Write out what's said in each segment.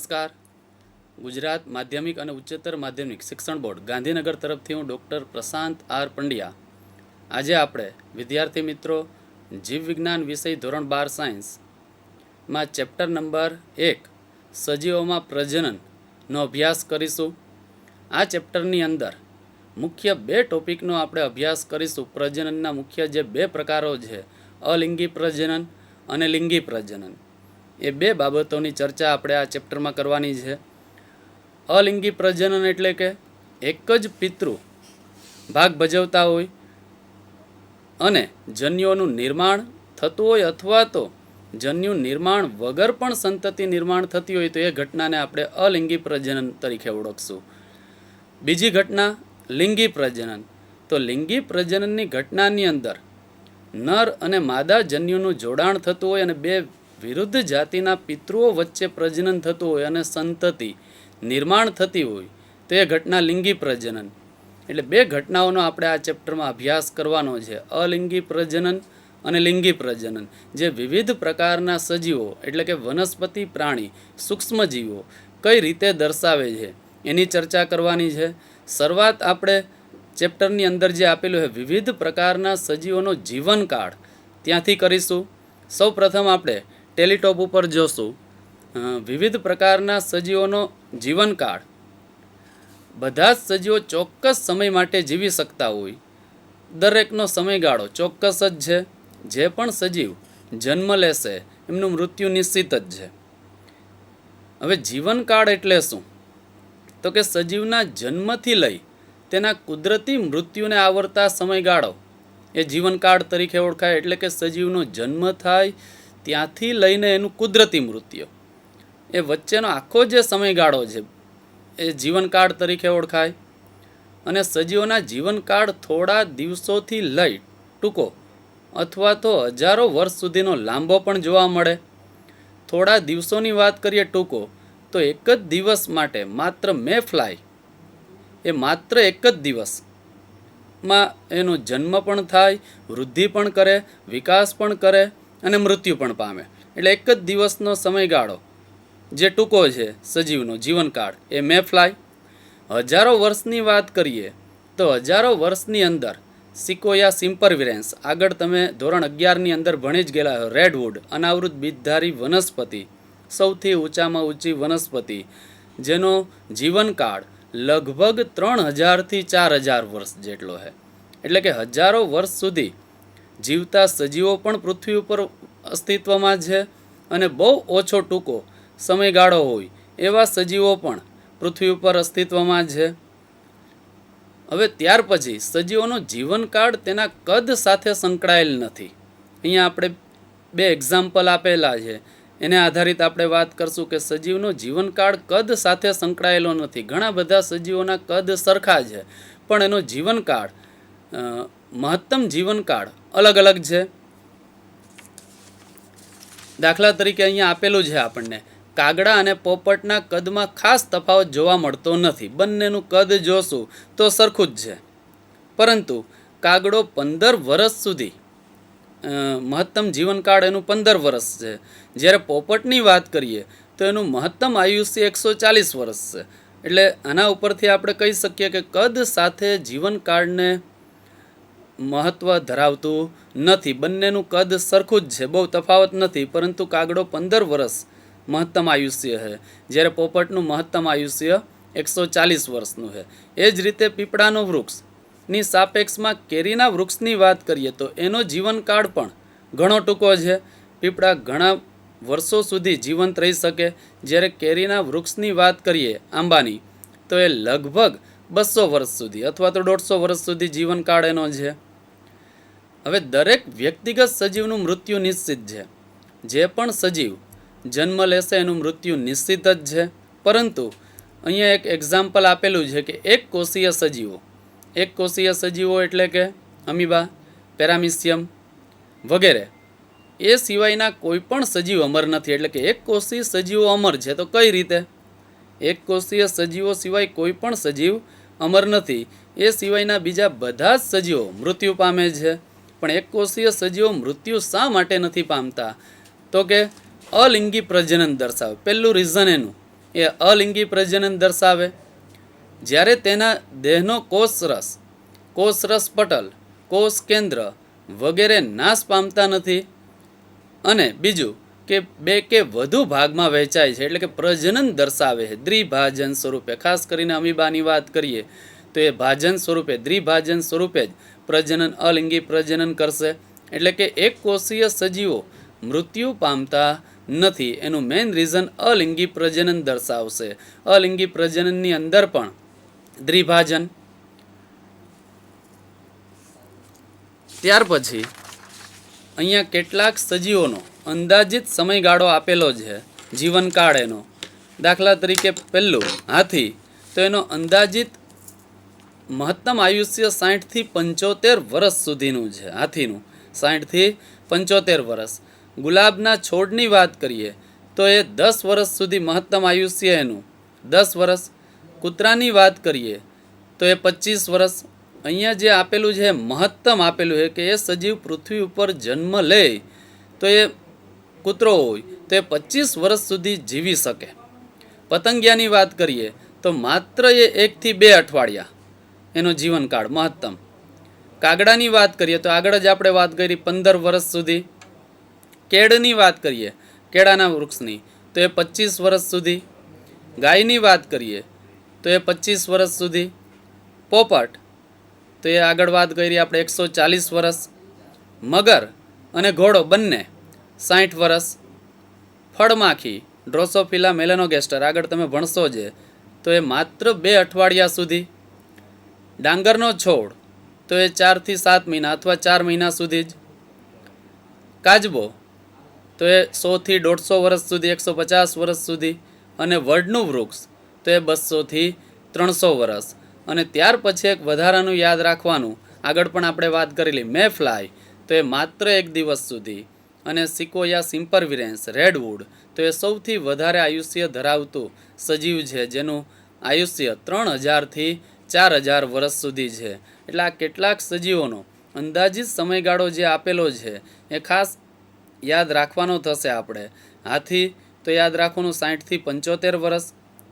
નમસ્કાર. ગુજરાત માધ્યમિક અને ઉચ્ચતર માધ્યમિક શિક્ષણ બોર્ડ ગાંધીનગર તરફથી હું ડૉક્ટર પ્રશાંત આર પંડ્યા. આજે આપણે વિદ્યાર્થી મિત્રો જીવ વિજ્ઞાન વિષય ધોરણ 12 સાયન્સમાં ચેપ્ટર નંબર 1 સજીવોમાં પ્રજનનનો અભ્યાસ કરીશું. આ ચેપ્ટરની અંદર મુખ્ય બે ટોપિકનો આપણે અભ્યાસ કરીશું. પ્રજનનના મુખ્ય જે બે પ્રકારો છે, અલિંગી પ્રજનન અને લિંગી પ્રજનન, એ બે બાબતોની ચર્ચા આપણે આ ચેપ્ટરમાં કરવાની છે. અલિંગી પ્રજનન એટલે કે એક જ પિતૃ ભાગ ભજવતા હોય અને જન્યુઓનું નિર્માણ થતું હોય અથવા તો જન્યુ નિર્માણ વગર પણ સંતતિ નિર્માણ થતી હોય તો એ ઘટનાને આપણે અલિંગી પ્રજનન તરીકે ઓળખશું. બીજી ઘટના લિંગી પ્રજનન. તો લિંગી પ્રજનનની ઘટનાની અંદર નર અને માદા જન્યુનું જોડાણ થતું હોય અને બે વિરુદ્ધ જાતિના પિતૃઓ વચ્ચે પ્રજનન થતું હોય અને સંતતિ નિર્માણ થતી હોય તો એ ઘટના લિંગી પ્રજનન. એટલે બે ઘટનાઓનો આપણે આ ચેપ્ટરમાં અભ્યાસ કરવાનો છે, અલિંગી પ્રજનન અને લિંગી પ્રજનન, જે વિવિધ પ્રકારના સજીવો એટલે કે વનસ્પતિ, પ્રાણી, સૂક્ષ્મજીવો કઈ રીતે દર્શાવે છે એની ચર્ચા કરવાની છે. શરૂઆત આપણે ચેપ્ટરની અંદર જે આપેલું છે વિવિધ પ્રકારના સજીવોનો જીવનકાળ ત્યાંથી કરીશું. સૌ પ્રથમ આપણે ટેલિટોપ ઉપર જોશું વિવિધ પ્રકારના સજીવોનો જીવનકાળ. બધા જ સજીવો ચોક્કસ સમય માટે જીવી શકતા હોય, દરેકનો સમયગાળો ચોક્કસ જ છે. જે પણ સજીવ જન્મ લેશે એમનું મૃત્યુ નિશ્ચિત જ છે. હવે જીવનકાળ એટલે શું? તો કે સજીવના જન્મથી લઈ તેના કુદરતી મૃત્યુને આવરતા સમયગાળો એ જીવનકાળ તરીકે ઓળખાય. એટલે કે સજીવનો જન્મ થાય ત્યાંથી લઈને એનું કુદરતી મૃત્યુ, એ વચ્ચેનો આખો જે સમયગાળો છે એ જીવનકાળ તરીકે ઓળખાય. અને સજીવોના જીવનકાળ થોડા દિવસોથી લઈ ટૂંકો અથવા તો હજારો વર્ષ સુધીનો લાંબો પણ જોવા મળે. થોડા દિવસોની વાત કરીએ ટૂંકો, તો એક જ દિવસ માટે માત્ર મે ફ્લાય એ માત્ર એક જ દિવસમાં એનો જન્મ પણ થાય, વૃદ્ધિ પણ કરે, વિકાસ પણ કરે અને મૃત્યુ પણ પામે. એટલે એક જ દિવસનો સમયગાળો જે ટૂંકો છે સજીવનો જીવનકાળ એ મે ફ્લાય. હજારો વર્ષની વાત કરીએ તો હજારો વર્ષની અંદર સિકોયા સિમ્પરવિરેન્સ, આગળ તમે ધોરણ 11ની અંદર ભણી જ ગયેલા, રેડવુડ, અનાવૃત બીજધારી વનસ્પતિ, સૌથી ઊંચામાં ઊંચી વનસ્પતિ, જેનો જીવનકાળ લગભગ 3000થી 4000 વર્ષ જેટલો છે. એટલે કે હજારો વર્ષ સુધી જીવતા સજીવો પણ પૃથ્વી ઉપર અસ્તિત્વમાં છે અને બહુ ઓછો ટૂંકો સમયગાળો હોય એવા સજીવો પણ પૃથ્વી ઉપર અસ્તિત્વમાં છે. હવે ત્યાર પછી સજીવોનો જીવનકાળ તેના કદ સાથે સંકળાયેલ નથી. અહીંયા આપણે બે એક્ઝામ્પલ આપેલા છે, એને આધારિત આપણે વાત કરશું કે સજીવનો જીવનકાળ કદ સાથે સંકળાયેલો નથી. ઘણા બધા સજીવોના કદ સરખા છે પણ એનો જીવનકાળ, મહત્તમ જીવનકાળ અલગ અલગ છે. દાખલા તરીકે અહીંયા આપેલું છે આપણને, કાગડા અને પોપટના કદમાં ખાસ તફાવત જોવા મળતો નથી. બંનેનું કદ જોશું તો સરખું જ છે, પરંતુ કાગડો 15 વર્ષ સુધી, મહત્તમ જીવનકાળ એનું 15 વર્ષ છે, જ્યારે પોપટની વાત કરીએ તો એનું મહત્તમ આયુષ્ય 140 વર્ષ છે. એટલે આના ઉપરથી આપણે કહી શકીએ કે કદ સાથે જીવનકાળને મહત્ત્વ ધરાવતું નથી. બંનેનું કદ સરખું જ છે, બહુ તફાવત નથી, પરંતુ કાગડો 15 વર્ષ મહત્તમ આયુષ્ય છે, જ્યારે પોપટનું મહત્તમ આયુષ્ય 140 વર્ષનું છે. એ જ રીતે પીપળાનું વૃક્ષની સાપેક્ષમાં કેરીના વૃક્ષની વાત કરીએ તો એનો જીવનકાળ પણ ઘણો ટૂંકો છે. પીપળા ઘણા વર્ષો સુધી જીવંત રહી શકે, જ્યારે કેરીના વૃક્ષની વાત કરીએ આંબાની તો એ લગભગ 200 વર્ષ સુધી અથવા તો 150 વર્ષ સુધી જીવનકાળ એનો છે. હવે દરેક વ્યક્તિગત સજીવનું મૃત્યુ નિશ્ચિત છે. જે પણ સજીવ જન્મ લેશે એનું મૃત્યુ નિશ્ચિત જ છે. પરંતુ અહીંયા એક એક્ઝામ્પલ આપેલું છે કે એક કોષીય સજીવો, એક કોષીય સજીવો એટલે કે અમીબા, પેરામિશિયમ વગેરે, એ સિવાયના કોઈ પણ સજીવ અમર નથી. એટલે કે એક કોષીય સજીવો અમર છે. તો કઈ રીતે? એક કોષીય સજીવો સિવાય કોઈ પણ સજીવ અમર નથી. એ સિવાયના બીજા બધા જ સજીવો મૃત્યુ પામે છે. પણ એક કોષીય સજીવો મૃત્યુ શા માટે નથી પામતા? તો કે અલિંગી પ્રજનન દર્શાવે. પહેલું રીઝન એનું એ અલિંગી પ્રજનન દર્શાવે. જ્યારે તેના દેહનો કોષરસ પટલ, કોષ કેન્દ્ર વગેરે નાશ પામતા નથી અને બીજું કે બે કે વધુ ભાગમાં વહેંચાય છે એટલે કે પ્રજનન દર્શાવે છે દ્વિભાજન સ્વરૂપે. ખાસ કરીને અમીબાની વાત કરીએ તો એ ભાજન સ્વરૂપે, દ્વિભાજન સ્વરૂપે જ પ્રજનન, અલિંગી પ્રજનન કરશે. એટલે કે એક કોષીય સજીવો મૃત્યુ પામતા નથી. એનું મેઇન રીઝન અલિંગી પ્રજનન દર્શાવશે. અલિંગી પ્રજનનની અંદર પણ દ્વિભાજન. ત્યાર પછી અહીંયા કેટલાક સજીવોનો અંદાજિત સમયગાળો આપેલો છે, જીવનકાળ એનો. દાખલા તરીકે પહેલું હાથી, તો એનો અંદાજિત મહત્તમ આયુષ્ય 60 થી 75 વર્ષ સુધીનું છે હાથીનું, 60 થી 75 વર્ષ. ગુલાબના છોડની વાત કરીએ તો એ 10 વર્ષ સુધી મહત્તમ આયુષ્ય એનું 10 વર્ષ. કૂતરાની વાત કરીએ તો એ 25 વર્ષ. અહીંયા જે આપેલું છે મહત્તમ આપેલું છે કે એ સજીવ પૃથ્વી ઉપર જન્મ લે તો એ કૂતરો હોય તો એ 25 વર્ષ સુધી જીવી શકે. પતંગિયાની વાત કરીએ તો માત્ર એ 1 થી 2 અઠવાડિયા એનો જીવનકાળ મહત્તમ. કાગડાની વાત કરીએ તો આગળ જ આપણે વાત કરી 15 વર્ષ સુધી. કેળની વાત કરીએ, કેળાના વૃક્ષની, તો એ 25 વર્ષ સુધી. ગાયની વાત કરીએ તો એ 25 વર્ષ સુધી. પોપટ, તો એ આગળ વાત કરી આપણે 140 વર્ષ. મગર અને ઘોડો બંને 60 વર્ષ. ફળમાખી ડ્રોસોફિલા મેલેનોગેસ્ટર આગળ તમે ભણશો જે, તો એ માત્ર 2 અઠવાડિયા સુધી. ડાંગરનો છોડ તો એ 4 થી 7 મહિના અથવા 4 મહિના સુધી જ. કાજબો તો એ 100 થી 150 વર્ષ સુધી, 150 વર્ષ સુધી. અને વડનું વૃક્ષ તો એ 200 થી 300 વર્ષ. અને ત્યાર પછી એક વધારાનું યાદ રાખવાનું, આગળ પણ આપણે વાત કરેલી, મે ફ્લાય તો એ માત્ર 1 દિવસ સુધી. અને સિકોયા સિમ્પરવિરેન્સ રેડવુડ તો એ સૌથી વધારે આયુષ્ય ધરાવતું સજીવ છે, જેનું આયુષ્ય 3000 થી 4000 વર્ષ સુધી છે. એટલે આ કેટલાક સજીવોનો અંદાજિત સમયગાળો જે આપેલો છે એ ખાસ યાદ રાખવાનો થશે આપણે. હાથી તો યાદ રાખવાનું 60 થી 75 વર્ષ.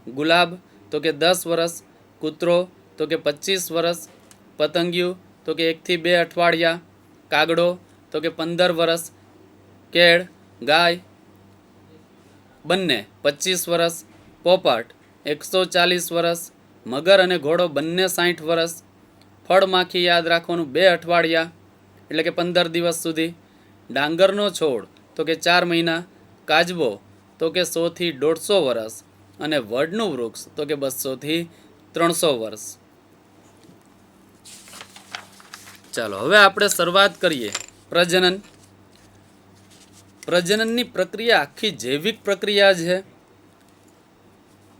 ગુલાબ તો કે 10 વર્ષ. કૂતરો તો કે 25 વર્ષ. પતંગિયું તો કે 1 થી 2 અઠવાડિયા. કાગડો તો કે 15 વર્ષ. કેળ, ગાય બંને 25 વર્ષ. પોપટ 140 વર્ષ. મગર અને ઘોડો બંને 60 વર્ષ. ફળમાખી યાદ રાખવાનું 2 અઠવાડિયા એટલે કે 15 દિવસ સુધી. ડાંગરનો છોડ તો કે 4 મહિના. કાજબો તો કે 100 થી 150 વર્ષ. અને વડનું વૃક્ષ તો કે 200 થી 300 વર્ષ. ચાલો હવે આપણે શરૂઆત કરીએ પ્રજનન. પ્રજનનની પ્રક્રિયા આખી જૈવિક પ્રક્રિયા છે.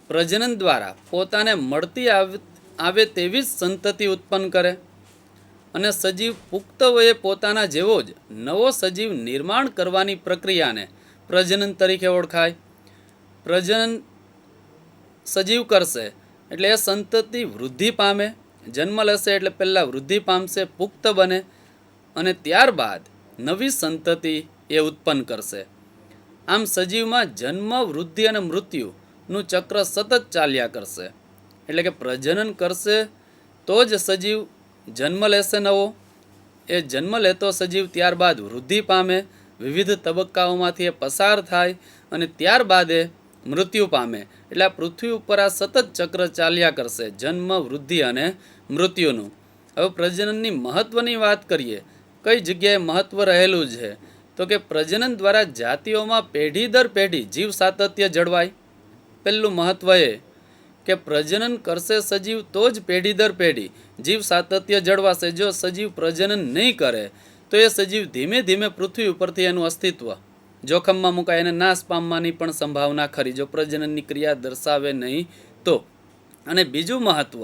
પ્રજનન દ્વારા પોતાને મળતી આવે તેવી જ સંતતિ ઉત્પન્ન કરે અને સજીવ પુખ્ત વયે પોતાના જેવો જ નવો સજીવ નિર્માણ કરવાની પ્રક્રિયાને પ્રજનન તરીકે ઓળખાય. પ્રજનન સજીવ કરશે એટલે એ સંતતિ વૃદ્ધિ પામે. જન્મ લેશે એટલે પહેલાં વૃદ્ધિ પામશે, પુખ્ત બને અને ત્યારબાદ નવી સંતતિ એ ઉત્પન્ન કરશે. આમ સજીવમાં જન્મ, વૃદ્ધિ અને મૃત્યુનું ચક્ર સતત ચાલ્યા કરશે. એટલે કે પ્રજનન કરશે તો જ સજીવ જન્મ લેશે નવો. એ જન્મ લેતો સજીવ ત્યારબાદ વૃદ્ધિ પામે, વિવિધ તબક્કાઓમાંથી એ પસાર થાય અને ત્યારબાદ એ મૃત્યુ પામે. એટલે આ પૃથ્વી ઉપર આ સતત ચક્ર ચાલ્યા કરશે, જન્મ, વૃદ્ધિ અને મૃત્યુનું. હવે પ્રજનનની મહત્ત્વની વાત કરીએ, કઈ જગ્યાએ મહત્ત્વ રહેલું છે તો કે પ્રજનન દ્વારા જાતિઓમાં પેઢી દર પેઢી જીવ સાતત્ય જળવાય. પહેલું મહત્ત્વ એ કે પ્રજનન કરશે સજીવ તો જ પેઢી દર પેઢી જીવ સાતત્ય જળવાશે. જો સજીવ પ્રજનન નહીં કરે તો એ સજીવ ધીમે ધીમે પૃથ્વી ઉપરથી એનું અસ્તિત્વ જોખમમાં મુકાય, એને નાશ પામવાની પણ સંભાવના ખરી જો પ્રજનનની ક્રિયા દર્શાવે નહીં તો. અને બીજું મહત્ત્વ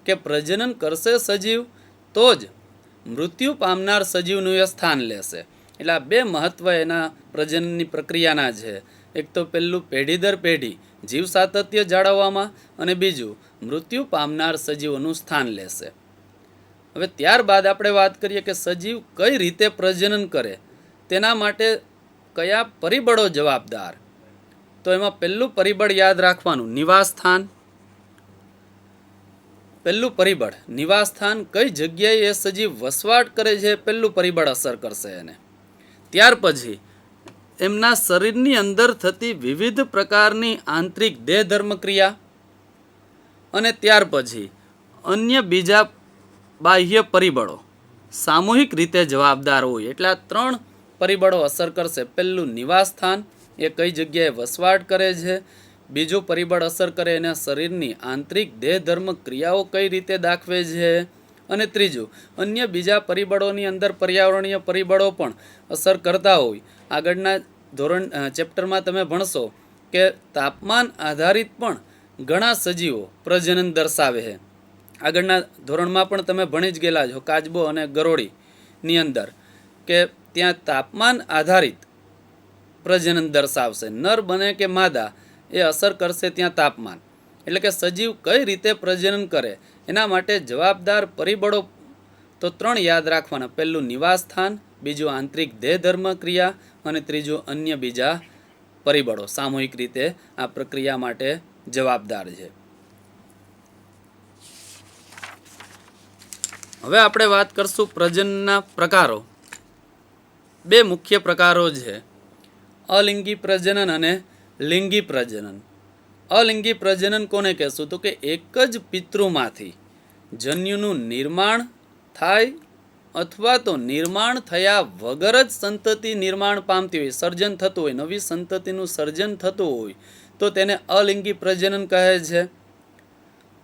કે પ્રજનન કરશે સજીવ તો જ મૃત્યુ પામનાર સજીવનું એ સ્થાન લેશે. એટલે આ 2 મહત્ત્વ એના પ્રજનનની પ્રક્રિયાના છે. એક તો પહેલું પેઢી દર પેઢી જીવ સાતત્ય જાળવવામાં અને બીજું મૃત્યુ પામનાર સજીવોનું સ્થાન લેશે. હવે ત્યારબાદ આપણે વાત કરીએ કે સજીવ કઈ રીતે પ્રજનન કરે, તેના માટે કયા પરિબળો જવાબદાર. તો એમાં પહેલું પરિબળ યાદ રાખવાનું નિવાસ સ્થાન. પહેલું પરિબળ નિવાસ સ્થાન, કઈ જગ્યાએ એ સજીવ વસવાટ કરે છે પહેલું પરિબળ અસર કરશે એને. ત્યાર પછી એમના શરીરની અંદર થતી વિવિધ પ્રકારની આંતરિક દેહ ધર્મ ક્રિયા, અને ત્યાર પછી અન્ય બીજા બાહ્ય પરિબળો સામૂહિક રીતે જવાબદાર હોય. એટલે આ 3 પરિબળો અસર કરશે. પહેલું નિવાસ સ્થાન, એ કઈ જગ્યાએ વસવાટ કરે છે. બીજું પરિબળ અસર કરે એના શરીરની આંતરિક દેહ ધર્મ ક્રિયાઓ કઈ રીતે દાખવે છે. અને ત્રીજું અન્ય બીજા પરિબળોની અંદર પર્યાવરણીય પરિબળો પણ અસર કરતા હોય. આગળના ચેપ્ટરમાં તમે ભણશો કે તાપમાન આધારિત પણ ઘણા સજીવો પ્રજનન દર્શાવે છે. આગળના ધોરણમાં પણ તમે ભણી જ ગયેલા છો કાચબો અને ગરોળીની અંદર કે ત્યાં તાપમાન આધારિત પ્રજનન દર્શાવશે. નર બને કે માદા એ અસર કરશે ત્યાં તાપમાન. એટલે કે સજીવ કઈ રીતે પ્રજનન કરે એના માટે જવાબદાર પરિબળો તો 3 યાદ રાખવાના. પહેલું નિવાસ સ્થાન, બીજું આંતરિક દેહ ધર્મ ક્રિયા, અને ત્રીજું અન્ય બીજા પરિબળો સામૂહિક રીતે આ પ્રક્રિયા માટે જવાબદાર છે. હવે આપણે વાત કરશું પ્રજનનના પ્રકારો. 2 મુખ્ય પ્રકારો છે, અલિંગી પ્રજનન અને લિંગી પ્રજનન. અલિંગી પ્રજનન કોને કહેશું? તો કે એક જ પિતૃમાંથી જન્યુનું નિર્માણ થાય અથવા તો નિર્માણ થયા વગર જ સંતતિ નિર્માણ પામતી હોય, સર્જન થતું હોય, નવી સંતતિનું સર્જન થતું હોય તો તેને અલિંગી પ્રજનન કહે છે.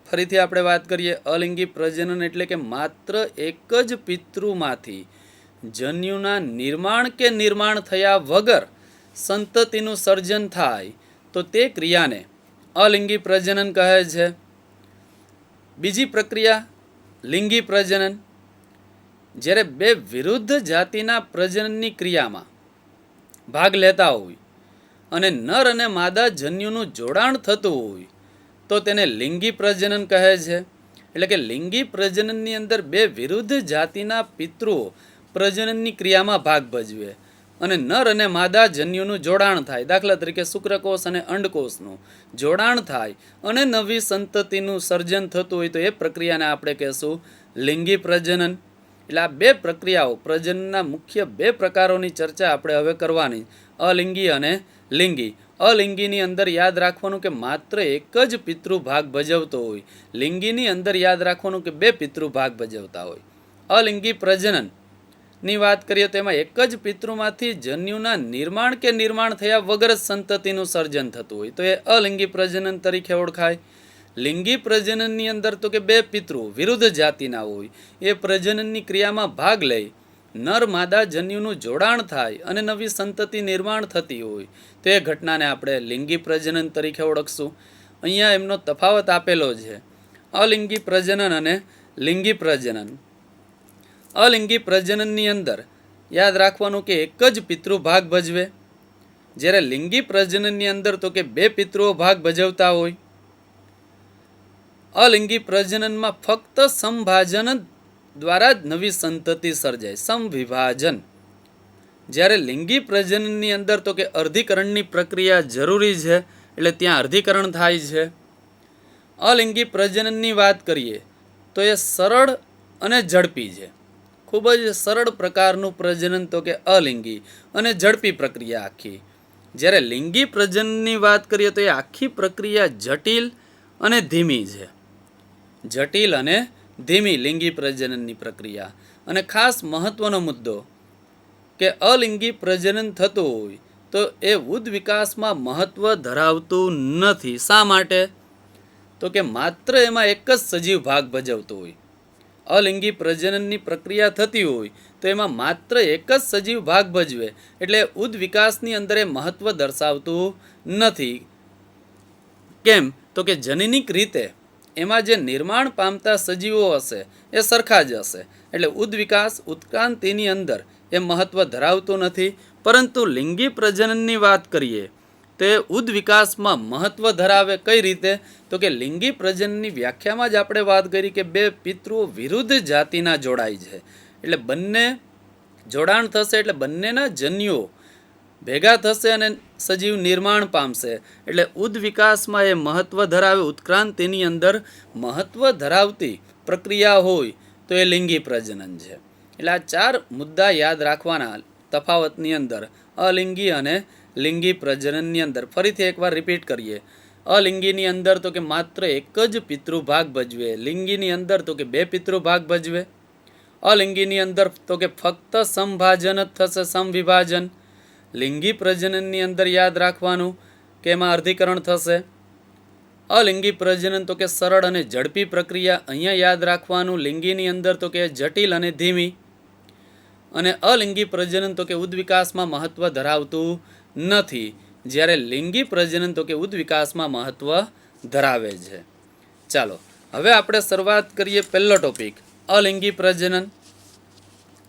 ફરીથી આપણે વાત કરીએ, અલિંગી પ્રજનન એટલે કે માત્ર એક જ પિતૃમાંથી જન્યુના નિર્માણ કે નિર્માણ થયા વગર સંતતિનું સર્જન થાય તો તે ક્રિયાને અલિંગી પ્રજનન કહે છે. બીજી પ્રક્રિયા લિંગી પ્રજનન. જ્યારે 2 વિરુદ્ધ જાતિના પ્રજનનની ક્રિયામાં ભાગ લેતા હોય અને નર અને માદા જન્યુનું જોડાણ થતું હોય તો તેને લિંગી પ્રજનન કહે છે. એટલે કે લિંગી પ્રજનનની અંદર 2 વિરુદ્ધ જાતિના પિતૃઓ પ્રજનનની ક્રિયામાં ભાગ ભજવે અને નર અને માદા જન્યુનું જોડાણ થાય. દાખલા તરીકે શુક્રકોષ અને અંડકોષનું જોડાણ થાય અને નવી સંતતિનું સર્જન થતું હોય તો એ પ્રક્રિયાને આપણે કહેશું લિંગી પ્રજનન. એટલે આ 2 પ્રક્રિયાઓ પ્રજનનના મુખ્ય 2 પ્રકારોની ચર્ચા આપણે હવે કરવાની, અલિંગી અને લિંગી. અલિંગીની અંદર યાદ રાખવાનું કે માત્ર એક જ પિતૃ ભાગ ભજવતો હોય, લિંગીની અંદર યાદ રાખવાનું કે 2 પિતૃ ભાગ ભજવતા હોય. અલિંગી પ્રજનન ની વાત કરીએ તો એમાં એક જ પિતૃમાંથી જન્યુના નિર્માણ કે નિર્માણ થયા વગર જ સંતતિનું સર્જન થતું હોય તો એ અલિંગી પ્રજનન તરીકે ઓળખાય. લિંગી પ્રજનનની અંદર તો કે 2 પિતૃ વિરુદ્ધ જાતિના હોય, એ પ્રજનનની ક્રિયામાં ભાગ લઈ નર માદા જન્યુનું જોડાણ થાય અને નવી સંતતિ નિર્માણ થતી હોય તો એ ઘટનાને આપણે લિંગી પ્રજનન તરીકે ઓળખશું. અહીંયા એમનો તફાવત આપેલો છે, અલિંગી પ્રજનન અને લિંગી પ્રજનન. અલિંગી પ્રજનનની અંદર યાદ રાખવાનું કે એક જ પિતૃ ભાગ ભજવે, જ્યારે લિંગી પ્રજનનની અંદર તો કે 2 પિતૃઓ ભાગ ભજવતા હોય. અલિંગી પ્રજનનમાં ફક્ત સમભાજન દ્વારા જ નવી સંતતિ સર્જાય, સમવિભાજન. જ્યારે લિંગી પ્રજનનની અંદર તો કે અર્ધીકરણની પ્રક્રિયા જરૂરી છે, એટલે ત્યાં અર્ધીકરણ થાય છે. અલિંગી પ્રજનનની વાત કરીએ તો એ સરળ અને ઝડપી છે. ખૂબ જ સરળ પ્રકારનું પ્રજનન તો કે અલિંગી અને ઝડપી પ્રક્રિયા આખી. જ્યારે લિંગી પ્રજનનની વાત કરીએ તો એ આખી પ્રક્રિયા જટિલ અને ધીમી છે. જટિલ અને ધીમી લિંગી પ્રજનનની પ્રક્રિયા. અને ખાસ મહત્વનો મુદ્દો કે અલિંગી પ્રજનન થતું હોય તો એ ઉદ વિકાસમાં મહત્વ ધરાવતું નથી. શા માટે? તો કે માત્ર એમાં એક જ સજીવ ભાગ ભજવતો હોય. અલિંગી પ્રજનનની પ્રક્રિયા થતી હોય તો એમાં માત્ર એક જ સજીવ ભાગ ભજવે એટલે ઉદ વિકાસની અંદર એ મહત્વ દર્શાવતું નથી. કેમ? તો કે જનનિક રીતે એમાં જે નિર્માણ પામતા સજીવો હશે એ સરખા જ હશે, એટલે ઉદ વિકાસ ઉત્ક્રાંતિની અંદર એ મહત્વ ધરાવતું નથી. પરંતુ લિંગી પ્રજનનની વાત કરીએ તો એ ઉદ વિકાસમાં મહત્વ ધરાવે. કઈ રીતે? તો કે લિંગી પ્રજનનની વ્યાખ્યામાં જ આપણે વાત કરી કે 2 પિતૃઓ વિરુદ્ધ જાતિના જોડાય છે, એટલે બંને જોડાણ થશે એટલે બંનેના જન્યુઓ ભેગા થશે અને સજીવ નિર્માણ પામશે. એટલે ઉદ્વિકાસમાં એ મહત્વ ધરાવે, ઉત્ક્રાંતિની અંદર મહત્વ ધરાવતી પ્રક્રિયા હોય તો એ લિંગી પ્રજનન છે. એટલે આ 4 મુદ્દા યાદ રાખવાના તફાવતની અંદર, અલિંગી અને લિંગી પ્રજનનની અંદર. ફરીથી એકવાર રિપીટ કરીએ. અલિંગીની અંદર તો કે માત્ર એક જ પિતૃભાગ ભજવે, લિંગીની અંદર તો કે 2 પિતૃભાગ ભજવે. અલિંગીની અંદર તો કે ફક્ત સમભાજન જ થશે, સમવિભાજન. લિંગી પ્રજનનની અંદર યાદ રાખવાનું કે એમાં અર્ધીકરણ થશે. અલિંગી પ્રજનન તો કે સરળ અને ઝડપી પ્રક્રિયા, અહીંયા યાદ રાખવાનું. લિંગીની અંદર તો કે જટિલ અને ધીમી. અને અલિંગી પ્રજનન તો કે ઉદ્વિકાસમાં મહત્વ ધરાવતું નથી, જ્યારે લિંગી પ્રજનન તો કે ઉદ્વિકાસમાં મહત્વ ધરાવે છે. ચાલો હવે આપણે શરૂઆત કરીએ. પહેલો ટોપિક અલિંગી પ્રજનન.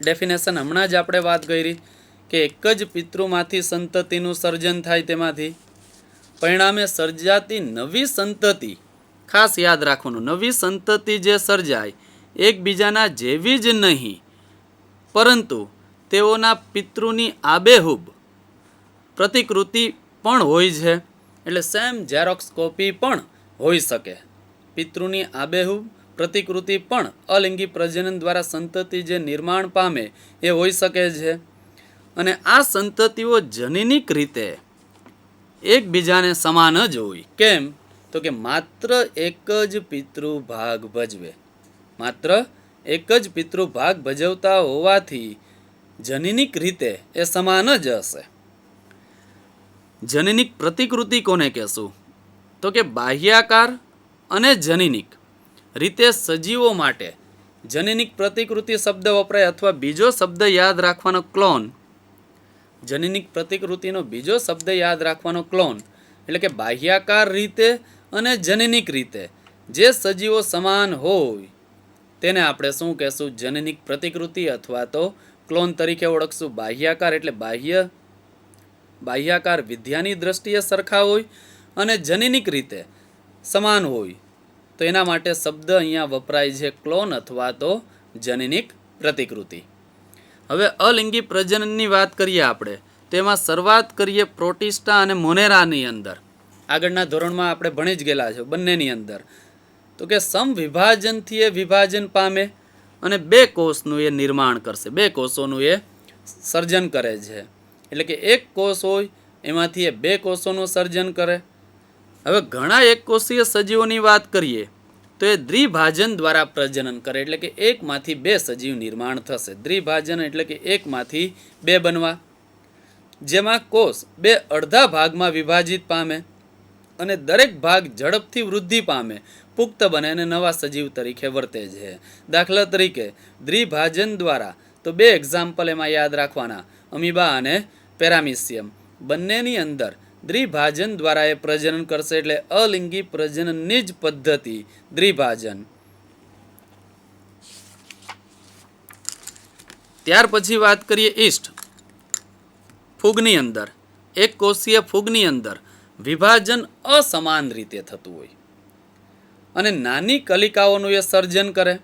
ડેફિનેશન હમણાં જ આપણે વાત કરી કે એક જ પિતૃમાંથી સંતતિનું સર્જન થાય, તેમાંથી પરિણામે સર્જાતી નવી સંતતિ, ખાસ યાદ રાખવાનું, નવી સંતતિ જે સર્જાય એકબીજાના જેવી જ નહીં, પરંતુ તેઓના પિતૃની આબેહૂબ પ્રતિકૃતિ પણ હોય છે. એટલે સેમ ઝેરોક્સ કોપી પણ હોઈ શકે. પિતૃની આબેહૂબ પ્રતિકૃતિ પણ અલિંગી પ્રજનન દ્વારા સંતતિ જે નિર્માણ પામે એ હોઈ શકે છે. અને આ સંતતિઓ જનીનિક રીતે એકબીજાને સમાન જ હોય. કેમ? તો કે માત્ર એક જ પિતૃભાગ ભજવે, માત્ર એક જ પિતૃભાગ ભજવતા હોવાથી જનીનિક રીતે એ સમાન જ હશે. જનીનિક પ્રતિકૃતિ કોને કહેશું? તો કે બાહ્યાકાર અને જનીનિક રીતે સજીવો માટે જનીનિક પ્રતિકૃતિ શબ્દ વપરાય, અથવા બીજો શબ્દ યાદ રાખવાનો ક્લોન. જનીનિક પ્રતિકૃતિનો બીજો શબ્દ યાદ રાખવાનો ક્લોન. એટલે કે બાહ્યાકાર રીતે અને જનીનિક રીતે જે સજીવો સમાન હોય તેને આપણે શું કહેશું? જનીનિક પ્રતિકૃતિ અથવા તો ક્લોન તરીકે ઓળખશું. બાહ્યાકાર એટલે બાહ્યાકાર વિદ્યાની દ્રષ્ટિએ સરખા હોય અને જનીનિક રીતે સમાન હોય, તો એના માટે શબ્દ અહીંયા વપરાય છે ક્લોન અથવા તો જનીનિક પ્રતિકૃતિ. હવે અલિંગી પ્રજનનની વાત કરીએ આપણે, તેમાં શરૂઆત કરીએ પ્રોટિસ્ટા અને મોનેરાની અંદર. આગળના ધોરણમાં આપણે ભણી જ ગયેલા છે બંનેની અંદર. તો કે સમવિભાજનથી એ વિભાજન પામે અને 2 કોષનું એ નિર્માણ કરશે, 2 કોષોનું એ સર્જન કરે છે. એટલે કે એક કોષ હોય એમાંથી એ 2 કોષોનું સર્જન કરે. હવે ઘણા એકકોષીય સજીવોની વાત કરીએ તો એ દ્વિભાજન દ્વારા પ્રજનન કરે. એટલે કે એકમાંથી 2 સજીવ નિર્માણ થશે. દ્વિભાજન એટલે કે એકમાંથી 2 બનવા, જેમાં કોષ 2 અડધા ભાગમાં વિભાજિત પામે અને દરેક ભાગ ઝડપથી વૃદ્ધિ પામે, પુખ્ત બને અને નવા સજીવ તરીકે વર્તે છે. દાખલા તરીકે દ્વિભાજન દ્વારા તો 2 એક્ઝામ્પલ એમાં યાદ રાખવાના, અમીબા અને પેરામિસિયમ. બંનેની અંદર દ્વિભાજન દ્વારા એ પ્રજનન કરશે. એટલે અલિંગી પ્રજનનની જ પદ્ધતિ દ્વિભાજન. ત્યાર પછી વાત કરીએ ઈસ્ટ. ફૂગની અંદર, એક કોષીય ફૂગની અંદર વિભાજન અસમાન રીતે થતું હોય અને નાની કલિકાઓનું એ સર્જન કરે,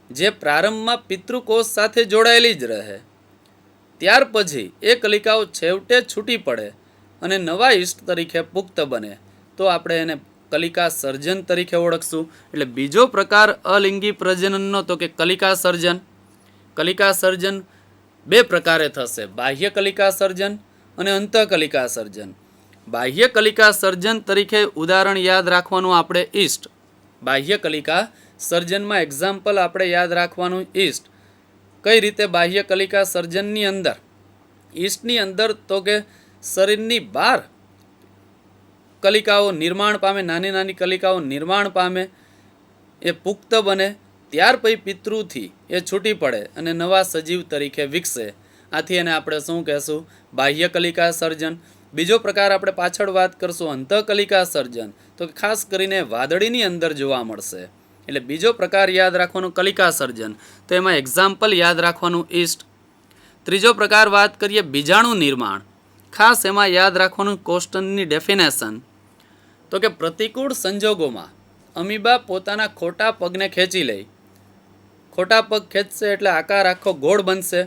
જે પ્રારંભમાં પિતૃકોષ સાથે જોડાયેલી જ રહે. ત્યાર પછી એ કલિકાઓ છેવટે છૂટી પડે અને નવા ઈસ્ટ તરીકે પુખ્ત બને, તો આપણે એને કલિકા સર્જન તરીકે ઓળખશું. એટલે બીજો પ્રકાર અલિંગી પ્રજનનનો તો કે કલિકા સર્જન. કલિકા સર્જન 2 પ્રકારે થશે, બાહ્ય કલિકા સર્જન અને અંતઃકલિકા સર્જન. બાહ્ય કલિકા સર્જન તરીકે ઉદાહરણ યાદ રાખવાનું આપણે ઈસ્ટ. બાહ્ય કલિકા સર્જનમાં એક્ઝામ્પલ આપણે યાદ રાખવાનું ઈસ્ટ. કઈ રીતે બાહ્ય કલિકા સર્જનની અંદર? ઈસ્ટની અંદર તો કે શરીરની બહાર કલિકાઓ નિર્માણ પામે, નાની નાની કલિકાઓ નિર્માણ પામે, એ પુખ્ત બને, ત્યાર પછી પિતૃથી એ છૂટી પડે અને નવા સજીવ તરીકે વિકસે. આથી એને આપણે શું કહેશું? બાહ્ય કલિકા સર્જન. બીજો પ્રકાર આપણે પાછળ વાત કરશું અંતઃકલિકા સર્જન, તો ખાસ કરીને વાદળીની અંદર જોવા મળશે. એટલે બીજો પ્રકાર યાદ રાખવાનો કલિકા સર્જન, તો એમાં એક્ઝામ્પલ યાદ રાખવાનું ઈસ્ટ. ત્રીજો પ્રકાર વાત કરીએ બીજાણુ નિર્માણ. ખાસ એમાં યાદ રાખવાનું કોસ્ટનની ડેફિનેશન, તો કે પ્રતિકૂળ સંજોગોમાં અમીબા પોતાના ખોટા પગને ખેંચી લે. ખોટા પગ ખેંચશે એટલે આકાર આખો ગોળ બનશે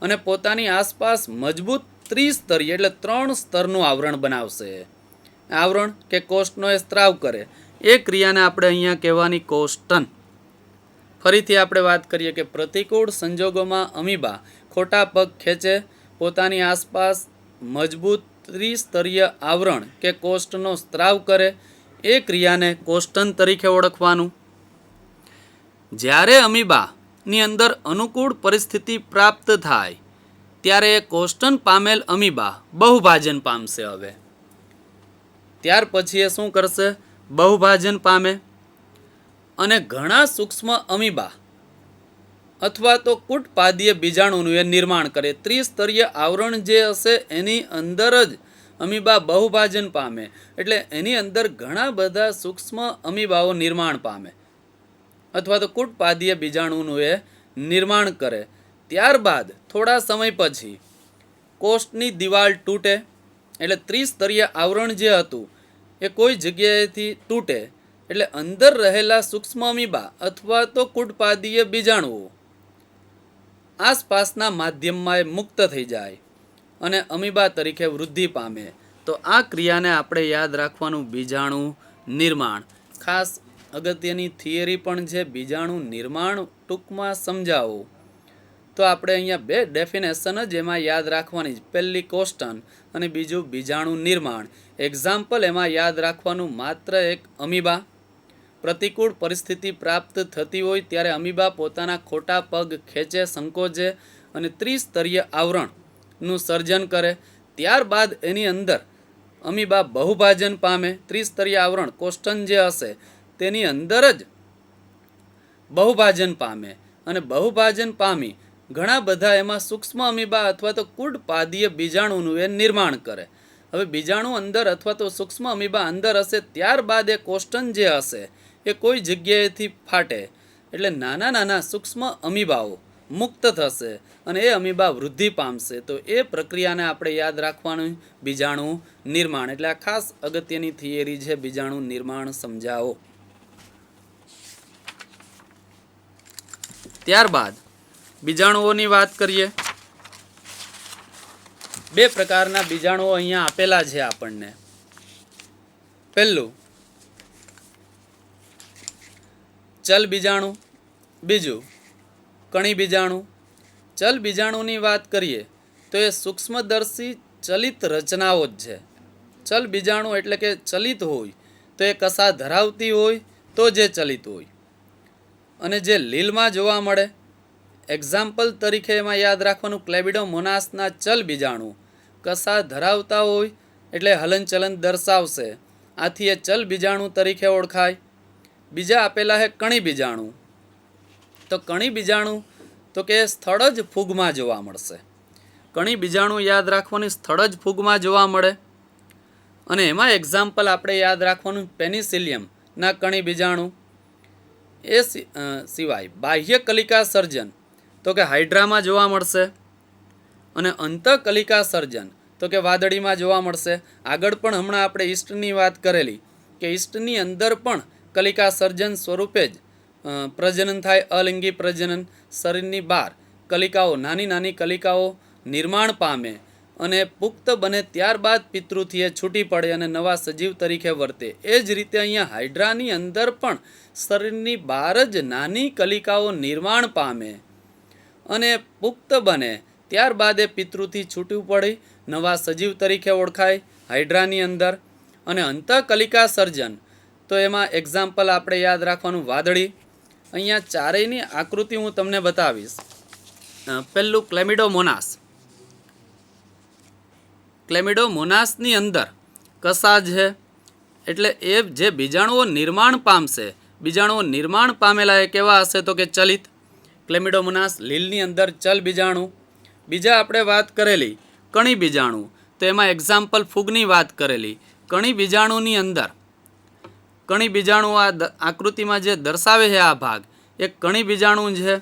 અને પોતાની આસપાસ મજબૂત ત્રિસ્તરીય એટલે 3 સ્તરનું આવરણ બનાવશે. આવરણ કે કોષ્ટનો એ સ્ત્રાવ કરે એ ક્રિયાને આપણે અહીંયા કહેવાની કોષ્ટન. ફરીથી આપણે વાત કરીએ કે પ્રતિકૂળ સંજોગોમાં અમીબા ખોટા પગ ખેંચે, પોતાની આસપાસ મજબૂત ત્રિસ્તરીય આવરણ કે કોષ્ટનો સ્ત્રાવ કરે એ ક્રિયાને કોષ્ટન તરીકે ઓળખવાનું. જ્યારે અમીબાની અંદર અનુકૂળ પરિસ્થિતિ પ્રાપ્ત થાય ત્યારે એ કોષ્ટન પામેલ અમીબા બહુભાજન પામશે. હવે ત્યાર પછી એ શું કરશે? બહુભાજન પામે અને ઘણા સૂક્ષ્મ અમીબા અથવા તો કુટપાદીય બીજાણુનું એ નિર્માણ કરે. ત્રિસ્તરીય આવરણ જે હશે એની અંદર જ અમીબા બહુભાજન પામે એટલે એની અંદર ઘણા બધા સૂક્ષ્મ અમીબાઓ નિર્માણ પામે અથવા તો કુટપાદીય બીજાણુનું એ નિર્માણ કરે. ત્યારબાદ થોડા સમય પછી કોષ્ટની દિવાલ તૂટે એટલે ત્રિસ્તરીય આવરણ જે હતું એ કોઈ જગ્યાએથી તૂટે એટલે અંદર રહેલા સૂક્ષ્મ અમીબા અથવા તો કુટપાદીય બીજાણુઓ આસપાસના માધ્યમમાં એ મુક્ત થઈ જાય અને અમીબા તરીકે વૃદ્ધિ પામે. તો આ ક્રિયાને આપણે યાદ રાખવાનું, બીજાણુ નિર્માણ. ખાસ અગત્યની થિયરી પણ છે બીજાણુ નિર્માણ. ટૂંકમાં સમજાવો તો આપણે અહીંયા 2 ડેફિનેશન જ એમાં યાદ રાખવાની જ. પહેલી કોષ્ટન અને બીજું બીજાણુ નિર્માણ. એક્ઝામ્પલ એમાં યાદ રાખવાનું માત્ર એક અમીબા. પ્રતિકૂળ પરિસ્થિતિ પ્રાપ્ત થતી હોય ત્યારે અમીબા પોતાના ખોટા પગ ખેંચે, સંકોચે અને ત્રિસ્તરીય આવરણનું સર્જન કરે. ત્યારબાદ એની અંદર અમીબા બહુભાજન પામે. ત્રિસ્તરીય આવરણ કોષ્ટન જે હશે તેની અંદર જ બહુભાજન પામે અને બહુભાજન પામી ઘણા બધા એમાં સૂક્ષ્મ અમીબા અથવા તો કુટપાદીય બીજાણુનું એ નિર્માણ કરે. હવે બીજાણુ અંદર અથવા તો સૂક્ષ્મ અમીબા અંદર હશે ત્યારબાદ એ કોષ્ટન જે હશે એ કોઈ જગ્યાએથી ફાટે એટલે નાના નાના સૂક્ષ્મ અમીબાઓ મુક્ત થશે અને એ અમીબા વૃદ્ધિ પામશે. તો એ પ્રક્રિયાને આપણે યાદ રાખવાનું, બીજાણુ નિર્માણ. એટલે આ ખાસ અગત્યની થિયરી છે, બીજાણુ નિર્માણ સમજાવો. ત્યારબાદ બીજાણુઓની વાત કરીએ. 2 પ્રકારના બીજાણુઓ અહીંયા આપેલા છે આપણને. પહેલું ચલ બીજાણુ, બીજું કણી બીજાણુ. ચલ બીજાણુની વાત કરીએ તો એ સૂક્ષ્મદર્શી ચલિત રચનાઓ જ છે. ચલ બીજાણુ એટલે કે ચલિત હોય તો એ કસા ધરાવતી હોય તો જે ચલિત હોય અને જે લીલમાં જોવા મળે. એક્ઝામ્પલ તરીકે એમાં યાદ રાખવાનું ક્લેબિડોમોનાસના ચલ બીજાણુ કસા ધરાવતા હોય એટલે હલનચલન દર્શાવશે, આથી એ ચલ બીજાણુ તરીકે ઓળખાય. બીજા આપેલા છે કણી બીજાણુ. તો કણી બીજાણુ તો કે સ્થળ જ ફૂગમાં જોવા મળશે. કણી બીજાણુ યાદ રાખવાની સ્થળ જ ફૂગમાં જોવા મળે અને એમાં એક્ઝામ્પલ આપણે યાદ રાખવાનું પેનિસિલિયમના કણી બીજાણુ. એ સિવાય બાહ્ય કલિકા સર્જન તો કે હાઇડ્રામાં જોવા મળશે અને અંતઃકલિકા સર્જન તો કે વાદળીમાં જોવા મળશે. આગળ પણ હમણાં આપણે ઈસ્ટની વાત કરેલી કે ઈસ્ટની અંદર પણ કલિકા સર્જન સ્વરૂપે જ પ્રજનન થાય, અલિંગી પ્રજનન. શરીરની બહાર કલિકાઓ, નાની નાની કલિકાઓ નિર્માણ પામે અને પુખ્ત બને ત્યારબાદ પિતૃથી એ છૂટી પડે અને નવા સજીવ તરીકે વર્તે. એ જ રીતે અહીંયા હાઇડ્રાની અંદર પણ શરીરની બહાર જ નાની કલિકાઓ નિર્માણ પામે અને પુખ્ત બને ત્યારબાદ એ પિતૃથી છૂટવું પડી નવા સજીવ તરીકે ઓળખાય હાઇડ્રાની અંદર. અને અંતઃકલિકા સર્જન તો એમાં એક્ઝામ્પલ આપણે યાદ રાખવાનું વાદળી. અહીંયા ચારેયની આકૃતિ હું તમને બતાવીશ. પહેલું ક્લેમિડોમોનાસ. ક્લેમિડોમોનાસની અંદર કસા છે એટલે એ જે બીજાણુઓ નિર્માણ પામશે, બીજાણુઓ નિર્માણ પામેલા એ કેવા હશે તો કે ચલિત. ક્લેમિડોમોનાસ લીલની અંદર ચલ બીજાણુ. બીજા આપણે વાત કરેલી કણી બીજાણુ તો એમાં એક્ઝામ્પલ ફૂગની વાત કરેલી. કણી બીજાણુની અંદર કણી બીજાણુ આ આકૃતિમાં જે દર્શાવે છે આ ભાગ એ કણી બીજાણુ છે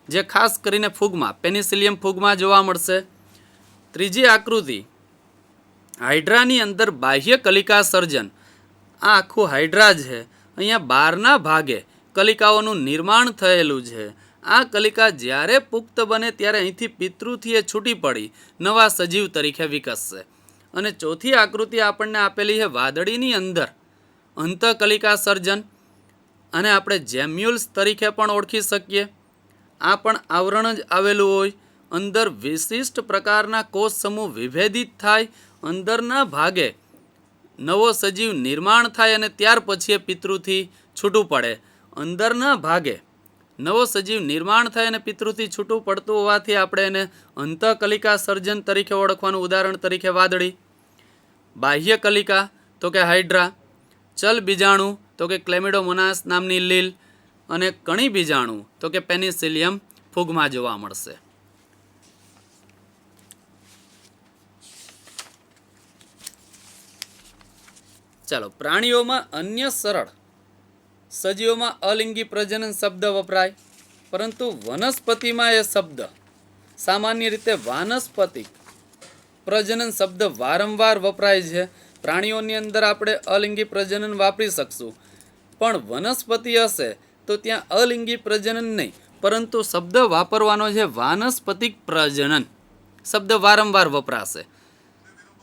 જે ખાસ કરીને ફૂગમાં, પેનિસિલિયમ ફૂગમાં જોવા મળશે. ત્રીજી આકૃતિ હાઇડ્રાની અંદર બાહ્ય કલિકા સર્જન. આ આખું હાઇડ્રા છે. અહીંયા બહારના ભાગે કલિકાઓનું નિર્માણ થયેલું છે આ કલિકા જ્યારે પુખ્ત બને ત્યારે અહીંથી પિતૃથી એ છૂટી પડી નવા સજીવ તરીકે વિકસશે. અને ચોથી આકૃતિ આપણને આપેલી છે વાદળીની અંદર અંતઃકલિકા સર્જન, અને આપણે જેમ્યુલ્સ તરીકે પણ ઓળખી શકીએ. આ પણ આવરણ જ આવેલું હોય, અંદર વિશિષ્ટ પ્રકારના કોષ સમૂહ વિભેદિત થાય, અંદરના ભાગે નવો સજીવ નિર્માણ થાય અને ત્યાર પછી એ પિતૃથી છૂટું પડે. અંદરના ભાગે નવો સજીવ નિર્માણ થાય અને પિતૃથી છૂટું પડતું હોવાથી આપણે એને અંતઃકલિકા સર્જન તરીકે ઓળખવાનું. ઉદાહરણ તરીકે વાદળી. બાહ્ય કલિકા તો કે હાઇડ્રા. ચલ બીજાણુ તો કે ક્લેમિડોમોનાસ નામની લીલ. અને કણી બીજાણુ તો કે પેનિસિલિયમ ફૂગમાં જોવા મળશે. ચાલો, પ્રાણીઓમાં અન્ય સરળ સજીવોમાં અલિંગી પ્રજનન શબ્દ વપરાય, પરંતુ વનસ્પતિમાં એ શબ્દ સામાન્ય રીતે વાનસ્પતિક પ્રજનન શબ્દ વારંવાર વપરાય છે. પ્રાણીઓની અંદર આપણે અલિંગી પ્રજનન વાપરી શકશું, પણ વનસ્પતિ હશે તો ત્યાં અલિંગી પ્રજનન નહીં, પરંતુ શબ્દ વાપરવાનો છે વાનસ્પતિક પ્રજનન. શબ્દ વારંવાર વપરાશે.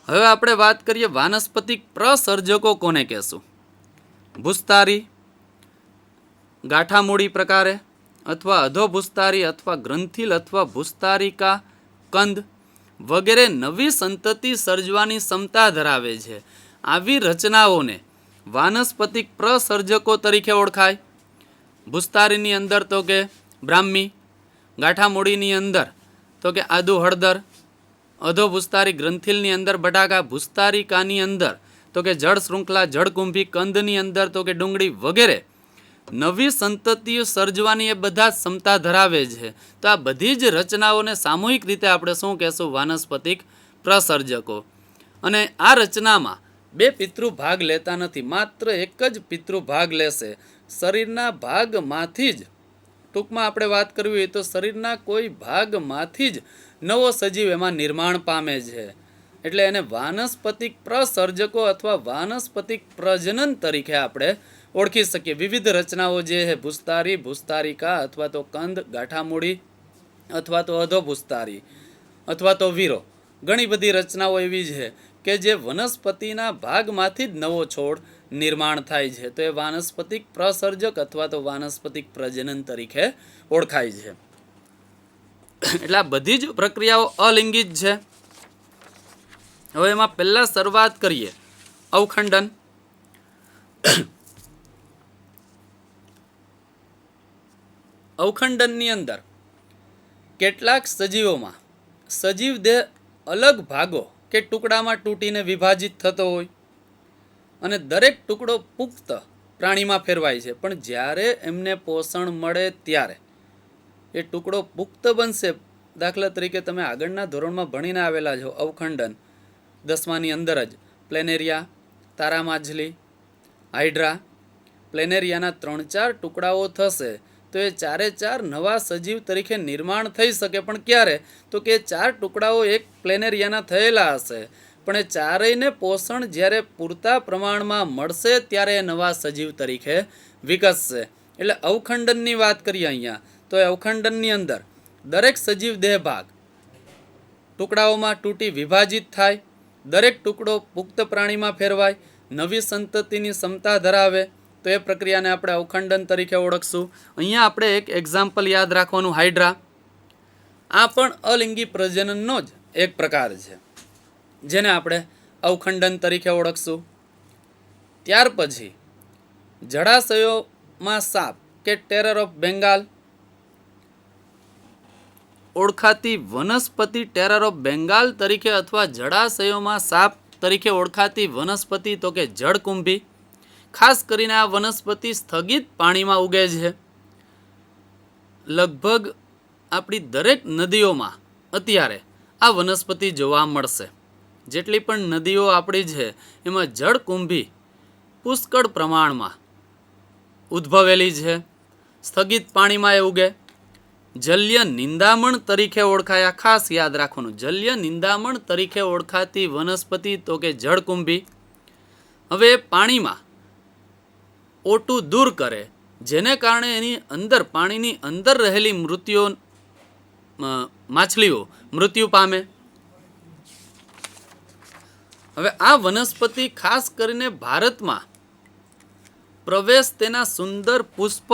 હવે આપણે વાત કરીએ વાનસ્પતિક પ્રસર્જકો કોને કહેશું. ભૂસ્તારી, ગાંઠામૂળી પ્રકારે, અથવા અધોભૂસ્તારી, અથવા ગ્રંથિલ, અથવા ભૂસ્તારિકા કંદ વગેરે નવી સંતતિ સર્જવાની ક્ષમતા ધરાવે છે. આવી રચનાઓને વાનસ્પતિક પ્રસર્જકો તરીકે ઓળખાય. ભૂસ્તારીની અંદર તો કે બ્રાહ્મી, ગાંઠામૂળીની અંદર તો કે આદુ હળદર, અધોભૂસ્તારી ગ્રંથિલની અંદર બટાકા, ભૂસ્તારિકાની અંદર તો કે જળ શૃંખલા જળકુંભી, કંદની અંદર તો કે ડુંગળી વગેરે નવી સંતતિઓ સર્જવાની એ બધા ક્ષમતા ધરાવે છે. તો આ બધી જ રચનાઓને સામૂહિક રીતે આપણે શું કહેશું? વાનસ્પતિક પ્રસર્જકો. અને આ રચનામાં બે પિતૃ ભાગ લેતા નથી, માત્ર એક જ પિતૃ ભાગ લેશે. શરીરના ભાગમાંથી જ, ટૂંકમાં આપણે વાત કરવી હોય તો શરીરના કોઈ ભાગમાંથી જ નવો સજીવ એમાં નિર્માણ પામે છે. એટલે એને વાનસ્પતિક પ્રસર્જકો અથવા વાનસ્પતિક પ્રજનન તરીકે આપણે ઓળખી શકીએ. વિવિધ રચનાઓ જે છે ભૂસ્તારી, ભૂસ્તારિકા અથવા તો કંદ, ગાંઠામૂળી અથવા તો અધોભૂસ્તારી અથવા તો વીરો, ઘણી બધી રચનાઓ એવી છે કે જે વનસ્પતિના ભાગમાંથી જ નવો છોડ નિર્માણ થાય છે. તો એ વાનસ્પતિક પ્રસર્જક અથવા તો વાનસ્પતિક પ્રજનન તરીકે ઓળખાય છે. એટલે આ બધી જ પ્રક્રિયાઓ અલિંગી જ છે. હવે એમાં પહેલા શરૂઆત કરીએ અવખંડન. અવખંડનની અંદર કેટલાક સજીવોમાં સજીવ દેહ અલગ ભાગો કે ટુકડામાં તૂટીને વિભાજિત થતો હોય અને દરેક ટુકડો પુખ્ત પ્રાણીમાં ફેરવાય છે. પણ જ્યારે એમને પોષણ મળે ત્યારે એ ટુકડો પુખ્ત બનશે. દાખલા તરીકે તમે આગળના ધોરણમાં ભણીને આવેલા છો અવખંડન 10માની અંદર જ. પ્લેનેરિયા, તારા માછલી, હાઇડ્રા. પ્લેનેરિયાના 3-4 ટુકડાઓ થશે તો એ 4 નવા સજીવ તરીકે નિર્માણ થઈ શકે. પણ ક્યારે? તો કે 4 ટુકડાઓ એક પ્લેનેરિયાના થયેલા હશે, પણ એ ચારેયને પોષણ જ્યારે પૂરતા પ્રમાણમાં મળશે ત્યારે એ નવા સજીવ તરીકે વિકસશે. એટલે અવખંડનની વાત કરીએ અહીંયા તો એ અવખંડનની અંદર દરેક સજીવ દેહ ભાગ ટુકડાઓમાં તૂટી વિભાજિત થાય, દરેક ટુકડો પુખ્ત પ્રાણીમાં ફેરવાય, નવી સંતતિની ક્ષમતા ધરાવે, તો એ પ્રક્રિયાને આપણે અવખંડન તરીકે ઓળખશું. અહીંયા આપણે એક એક્ઝામ્પલ યાદ રાખવાનું, હાઇડ્રા. આ પણ અલિંગી પ્રજનનનો જ એક પ્રકાર છે જેને આપણે અવખંડન તરીકે ઓળખશું. ત્યાર પછી જળાશયોમાં સાપ કે ટેરર ઓફ બેંગાલ ઓળખાતી વનસ્પતિ ટેરર ઓફ બેંગાલ તરીકે અથવા જળાશયોમાં સાપ તરીકે ઓળખાતી વનસ્પતિ તો કે જળકુંભી. ખાસ કરીને આ વનસ્પતિ સ્થગિત પાણીમાં ઉગે છે. લગભગ આપણી દરેક નદીઓમાં અત્યારે આ વનસ્પતિ જોવા મળશે. જેટલી પણ નદીઓ આપણી છે એમાં જળકુંભી પુષ્કળ પ્રમાણમાં ઉદ્ભવેલી છે. સ્થગિત પાણીમાં એ ઉગે. જલ્ય નિંદામણ તરીકે ઓળખાયા, ખાસ યાદ રાખવાનું, જલ્ય નિંદામણ તરીકે ઓળખાતી વનસ્પતિ તો કે જળકુંભી. હવે પાણીમાં ઓટું દૂર કરે જેને કારણે એની અંદર પાણીની અંદર રહેલી માછલીઓ મૃત્યુ પામે. હવે આ વનસ્પતિ ખાસ કરીને ભારતમાં પ્રવેશ તેના સુંદર પુષ્પ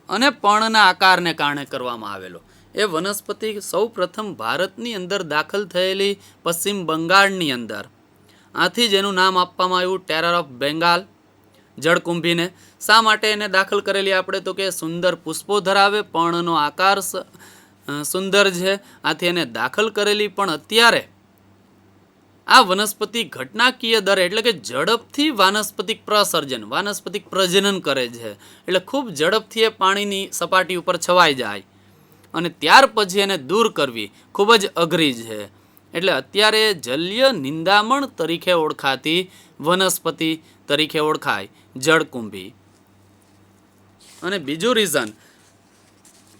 અને પર્ણના આકારને કારણે કરવામાં આવેલો. એ વનસ્પતિ સૌ પ્રથમ ભારતની અંદર દાખલ થયેલી પશ્ચિમ બંગાળની અંદર. આથી જ એનું નામ આપવામાં આવ્યું ટેરર ઓફ બેંગાલ, જળકુંભીને. શા માટે એને દાખલ કરેલી આપણે? તો કે સુંદર પુષ્પો ધરાવે, પર્ણનો આકાર સુંદર છે, આથી એને દાખલ કરેલી. પણ અત્યારે આ વનસ્પતિ ઘટનાકીય દરે એટલે કે ઝડપથી વાનસ્પતિક પ્રજનન કરે છે. એટલે ખૂબ ઝડપથી એ પાણીની સપાટી ઉપર છવાઈ જાય અને ત્યાર પછી એને દૂર કરવી ખૂબ જ અઘરી છે. એટલે અત્યારે જલ્ય નિંદામણ તરીકે ઓળખાતી વનસ્પતિ તરીકે ઓળખાય જળકુંભી. અને બીજું રીઝન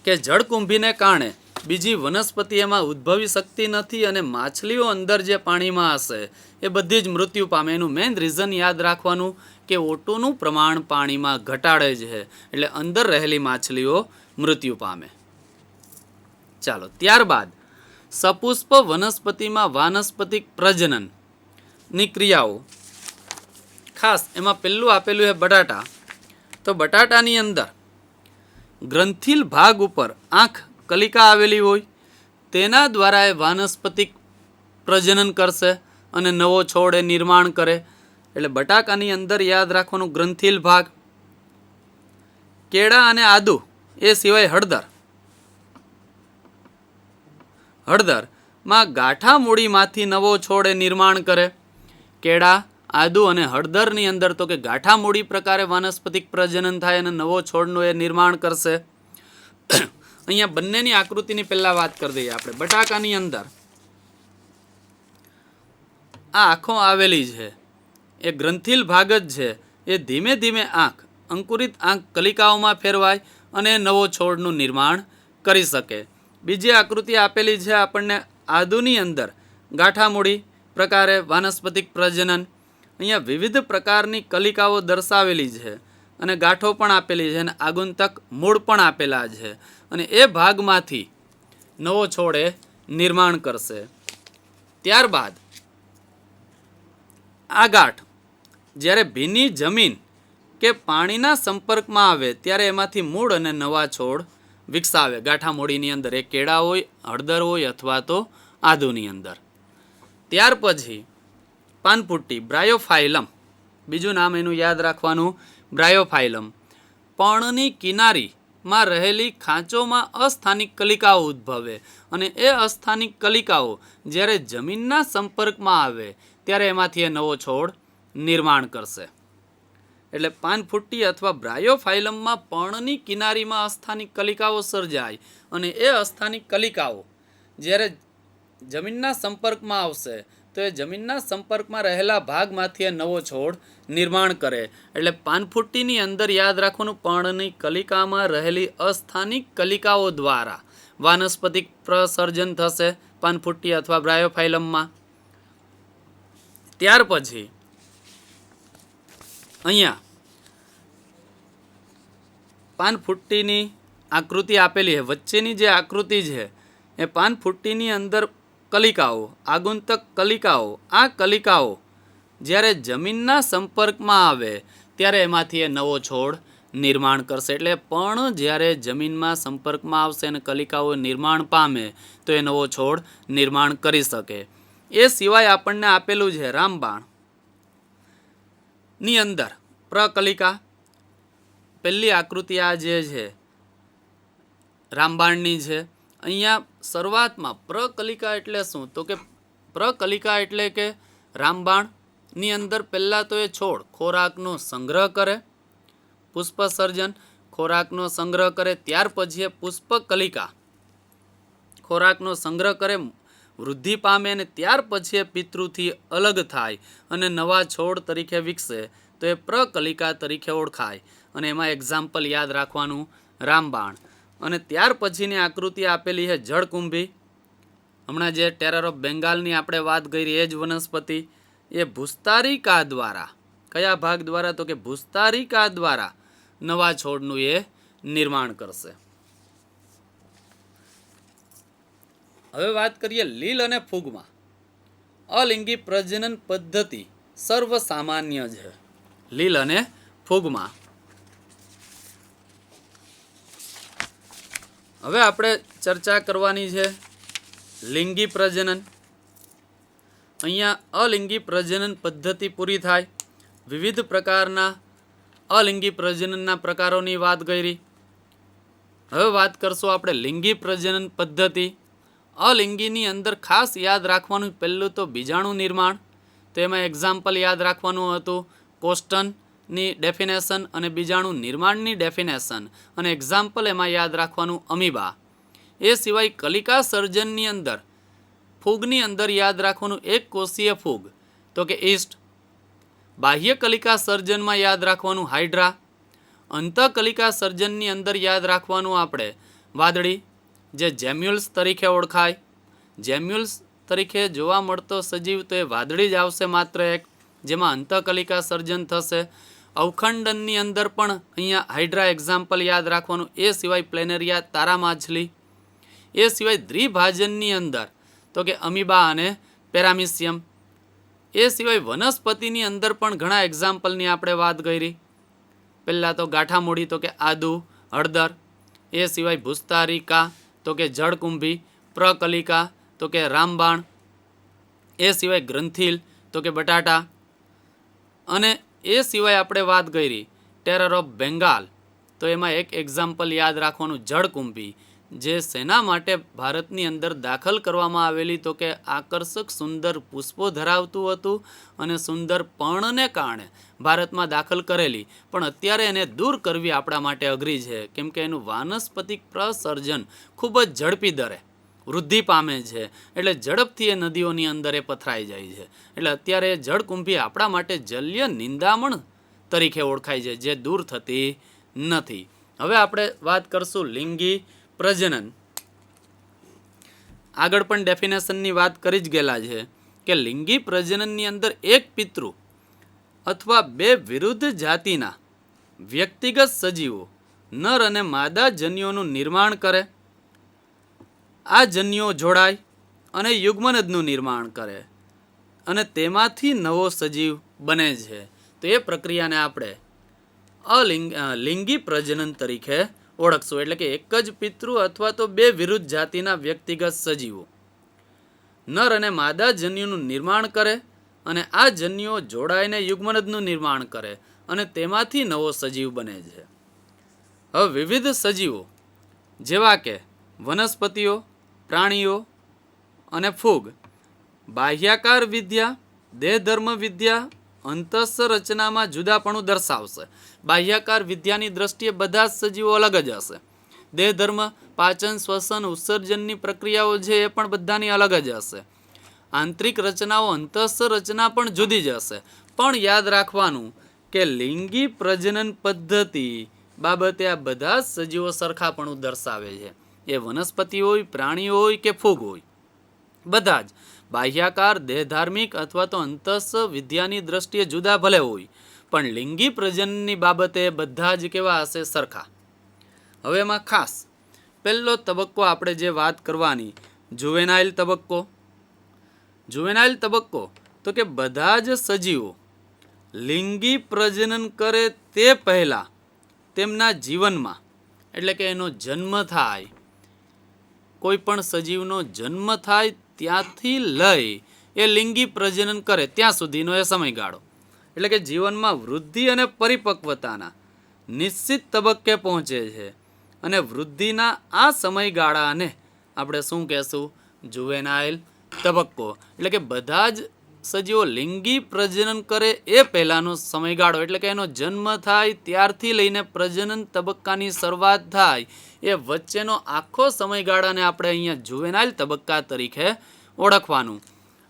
કે જળકુંભીને કારણે બીજી વનસ્પતિ એમાં ઉદ્ભવી શકતી નથી અને માછલીઓ અંદર જે પાણીમાં હશે એ બધી જ મૃત્યુ પામે. એનું મેઇન રીઝન યાદ રાખવાનું કે O2નું પ્રમાણ પાણીમાં ઘટાડે છે, એટલે અંદર રહેલી માછલીઓ મૃત્યુ પામે. ચાલો, ત્યારબાદ સપુષ્પ વનસ્પતિમાં વાનસ્પતિક પ્રજનનની ક્રિયાઓ. ખાસ એમાં પહેલું આપેલું છે બટાટા. તો બટાટાની અંદર ગ્રંથિલ ભાગ ઉપર આંખ કલિકા આવેલી હોય, તેના દ્વારા એ વાનસ્પતિક પ્રજનન કરશે અને નવો છોડ એ નિર્માણ કરે. એટલે બટાકાની અંદર યાદ રાખવાનું ગ્રંથિલ ભાગ. કેળા અને આદુ એ સિવાય હળદરમાં ગાંઠા મૂળીમાંથી નવો છોડ એ નિર્માણ કરે. કેળા, આદુ અને હળદરની અંદર તો કે ગાંઠા મૂળી પ્રકારે વાનસ્પતિક પ્રજનન થાય અને નવો છોડનું એ નિર્માણ કરશે. અહીંયા બંનેની આકૃતિની પહેલા વાત કરી દઈએ આપણે. બટાકાની અંદર આ આંખો આવેલી છે, એ ગ્રંથિલ ભાગ જ છે. એ ધીમે ધીમે અંકુરિત આંખ કલિકાઓમાં ફેરવાય અને નવો છોડનું નિર્માણ કરી શકે. બીજી આકૃતિ આપેલી છે આપણને આદુની અંદર ગાંઠામૂળી પ્રકારે વાનસ્પતિક પ્રજનન. અહીંયા વિવિધ પ્રકારની કલિકાઓ દર્શાવેલી છે અને ગાંઠો પણ આપેલી છે અને આગુંતક મૂળ પણ આપેલા છે અને એ ભાગમાંથી નવો છોડ એ નિર્માણ કરશે. ત્યારબાદ આ ગાંઠ જ્યારે ભીની જમીન કે પાણીના સંપર્કમાં આવે ત્યારે એમાંથી મૂળ અને નવા છોડ વિકસાવે. ગાંઠામૂળીની અંદર એ કેળા હોય, હળદર હોય અથવા તો આદુની અંદર. ત્યાર પછી પાનફુટ્ટી, બ્રાયોફાઇલમ, બીજું નામ એનું યાદ રાખવાનું બ્રાયોફાઇલમ. પર્ણની કિનારીમાં રહેલી ખાંચોમાં અસ્થાનિક કલિકાઓ ઉદ્ભવે અને એ અસ્થાનિક કલિકાઓ જ્યારે જમીનના સંપર્કમાં આવે ત્યારે એમાંથી એ નવો છોડ નિર્માણ કરશે. એટલે પાનફુટ્ટી અથવા બ્રાયોફાઇલમમાં પર્ણની કિનારીમાં અસ્થાનિક કલિકાઓ સર્જાય અને એ અસ્થાનિક કલિકાઓ જ્યારે જમીનના સંપર્કમાં આવશે તો એ જમીનના સંપર્કમાં રહેલા ભાગમાંથી એ નવો છોડ નિર્માણ કરે. એટલે પાનફુટ્ટીની અંદર યાદ રાખવાનું પર્ણની કલિકામાં રહેલી અસ્થાનિક કલિકાઓ દ્વારા વાનસ્પતિક પ્રસર્જન થશે પાનફુટ્ટી અથવા બ્રાયોફાઇલમમાં. ત્યાર પછી અહીંયા પાનફુટ્ટીની આકૃતિ આપેલી છે. વચ્ચેની જે આકૃતિ છે એ પાનફુટ્ટીની અંદર કલિકાઓ, આગુંતક કલિકાઓ. આ કલિકાઓ જ્યારે જમીનના સંપર્કમાં આવે ત્યારે એમાંથી એ નવો છોડ નિર્માણ કરશે. એટલે પણ જ્યારે જમીનમાં સંપર્કમાં આવશે અને કલિકાઓ નિર્માણ પામે તો એ નવો છોડ નિર્માણ કરી શકે. એ સિવાય આપણને આપેલું છે રામબાણ ની અંદર પ્રકલિકા. પહેલી આકૃતિ આ જે છે રામબાણની છે. અહીંયા શરૂઆતમાં પ્રકલિકા એટલે શું? તો કે પ્રકલિકા એટલે કે રામબાણની અંદર પહેલાં તો એ છોડ ખોરાકનો સંગ્રહ કરે, પુષ્પ સર્જન, ખોરાકનો સંગ્રહ કરે. ત્યાર પછી એ પુષ્પકલિકા ખોરાકનો સંગ્રહ કરે, વૃદ્ધિ પામે અને ત્યાર પછી એ પિતૃથી અલગ થાય અને નવા છોડ તરીકે વિકસે તો એ પ્રકલિકા તરીકે ઓળખાય. અને એમાં એક્ઝામ્પલ યાદ રાખવાનું રામબાણ. અને ત્યાર પછીની આકૃતિ આપેલી છે જળકુંભી. હમણાં જે ટેરર ઓફ બેંગાલની આપણે વાત કરી એ જ વનસ્પતિ. એ ભૂસ્તારિકા દ્વારા, કયા ભાગ દ્વારા? તો કે ભૂસ્તારિકા દ્વારા નવા છોડનું એ નિર્માણ કરશે. હવે વાત કરીએ લીલ અને ફૂગમાં. અલિંગી પ્રજનન પદ્ધતિ સર્વસામાન્ય છે. લીલ અને ફૂગમાં. હવે આપણે ચર્ચા કરવાની છે લિંગી પ્રજનન. અહીંયા અલિંગી પ્રજનન પદ્ધતિ પૂરી થાય. વિવિધ પ્રકારના અલિંગી પ્રજનનના પ્રકારોની વાત કરી. હવે વાત કરશું આપણે લિંગી પ્રજનન પદ્ધતિ. અલિંગીની અંદર ખાસ યાદ રાખવાનું પહેલું તો બીજાણુ નિર્માણ. તો એમાં એક્ઝામ્પલ યાદ રાખવાનું હતું કોસ્ટનની ડેફિનેશન અને બીજાણુ નિર્માણની ડેફિનેશન અને એક્ઝામ્પલ એમાં યાદ રાખવાનું અમીબા. એ સિવાય કલિકા સર્જનની અંદર ફૂગની અંદર યાદ રાખવાનું એક કોષીય ફૂગ તો કે ઈસ્ટ. બાહ્ય કલિકા સર્જનમાં યાદ રાખવાનું હાઇડ્રા. અંતઃકલિકા સર્જનની અંદર યાદ રાખવાનું આપણે વાદળી જે જેમ્યુલ્સ તરીકે ઓળખાય. જેમ્યુલ્સ તરીકે જોવા મળતો સજીવ તો એ વાદળી જ આવશે માત્ર એક, જેમાં અંતઃકલિકા સર્જન થશે. અવખંડનની અંદર પણ અહીંયા હાઇડ્રા એક્ઝામ્પલ યાદ રાખવાનું. એ સિવાય પ્લેનેરિયા તારા માછલી. એ સિવાય દ્વિભાજનની અંદર તો કે અમીબા અને પેરામિસિયમ. એ સિવાય વનસ્પતિની અંદર પણ ઘણા એક્ઝામ્પલની આપણે વાત કરી. પહેલાં તો ગાંઠામૂળી તો કે આદુ હળદર. એ સિવાય ભૂસ્તારિકા તો કે જળકુંભી. પ્રકલિકા તો કે રામબાણ. એ સિવાય ગ્રંથિલ તો કે બટાટા. અને એ સિવાય આપણે વાત કરી ટેરર ઓફ બેંગાલ. તો એમાં એક એક્ઝામ્પલ યાદ રાખવાનું જળકુંભી, જે શેના માટે ભારતની અંદર દાખલ કરવામાં આવેલી તો કે આકર્ષક સુંદર પુષ્પો ધરાવતું હતું અને સુંદર પર્ણને કારણે ભારતમાં દાખલ કરેલી, પણ અત્યારે એને દૂર કરવી આપણા માટે અઘરી છે, કેમ કે એનું વાનસ્પતિક પ્રસર્જન ખૂબ જ ઝડપી દરે વૃદ્ધિ પામે છે. એટલે ઝડપથી એ નદીઓની અંદર એ પથરાઈ જાય છે. એટલે અત્યારે જળકુંભી આપણા માટે જલ્ય નિંદામણ તરીકે ઓળખાય છે, જે દૂર થતી નથી. હવે આપણે વાત કરશું લિંગી પ્રજનન. આગળ પણ ડેફિનેશનની વાત કરી જ ગયેલા છે કે લિંગી પ્રજનનની અંદર એક પિતૃ અથવા બે વિરુદ્ધ જાતિના વ્યક્તિગત સજીવો નર અને માદા જન્યોનું નિર્માણ કરે. આ જન્યો જોડાય અને યુગ્મનદનું નિર્માણ કરે અને તેમાંથી નવો સજીવ બને છે. તો એ પ્રક્રિયાને આપણે લિંગી પ્રજનન તરીકે ઓળખશું. એટલે કે એક જ પિતૃ અથવા તો બે વિરુદ્ધ જાતિના વ્યક્તિગત સજીવો નર અને માદા જન્યુનું નિર્માણ કરે અને આ જન્યુઓ જોડાઈને યુગ્મનદનું નિર્માણ કરે અને તેમાંથી નવો સજીવ બને છે. હવે વિવિધ સજીવો જેવા કે વનસ્પતિઓ, પ્રાણીઓ અને ફૂગ બાહ્યાકાર વિદ્યા, દેહધર્મ વિદ્યા, અંતઃરચનામાં જુદાપણું દર્શાવશે. બાહ્યાકાર વિદ્યાની દ્રષ્ટિએ બધા જ સજીવો અલગ જ હશે. દેહધર્મ, પાચન, શ્વસન, ઉત્સર્જનની પ્રક્રિયાઓ છે એ પણ બધાની અલગ જ હશે. આંતરિક રચનાઓ, અંતઃરચના પણ જુદી જ હશે. પણ યાદ રાખવાનું કે લિંગી પ્રજનન પદ્ધતિ બાબતે આ બધા જ સજીવો સરખાપણું દર્શાવે છે. એ વનસ્પતિ હોય, પ્રાણીઓ હોય કે ફૂગ હોય, બધા જ બાહ્યાકાર, દેહધાર્મિક અથવા તો અંતઃ વિદ્યાની દ્રષ્ટિએ જુદા ભલે હોય, પણ લિંગી પ્રજનનની બાબતે બધા જ કેવા હશે? સરખા. હવે એમાં ખાસ પહેલો તબક્કો આપણે જે વાત કરવાની, જુવેનાઇલ તબક્કો. જુવેનાઇલ તબક્કો તો કે બધા જ સજીવો લિંગી પ્રજનન કરે તે પહેલાં તેમના જીવનમાં, એટલે કે એનો જન્મ થાય, કોઈ પણ સજીવનો જન્મ થાય ત્યાંથી લઈ એ લિંગી પ્રજનન કરે ત્યાં સુધીનો એ સમયગાળો, એટલે કે જીવનમાં વૃદ્ધિ અને પરિપક્વતાના નિશ્ચિત તબક્કે પહોંચે છે. અને વૃદ્ધિના આ સમયગાળાને આપણે શું કહેશું? જુવેનાઇલ તબક્કો. એટલે કે બધા જ સજીવો લિંગી પ્રજનન કરે એ પહેલાંનો સમયગાળો, એટલે કે એનો જન્મ થાય ત્યારથી લઈને પ્રજનન તબક્કાની શરૂઆત થાય એ વચ્ચેનો આખો સમયગાળાને આપણે અહીંયા જુવેનાઇલ તબક્કા તરીકે ઓળખવાનું.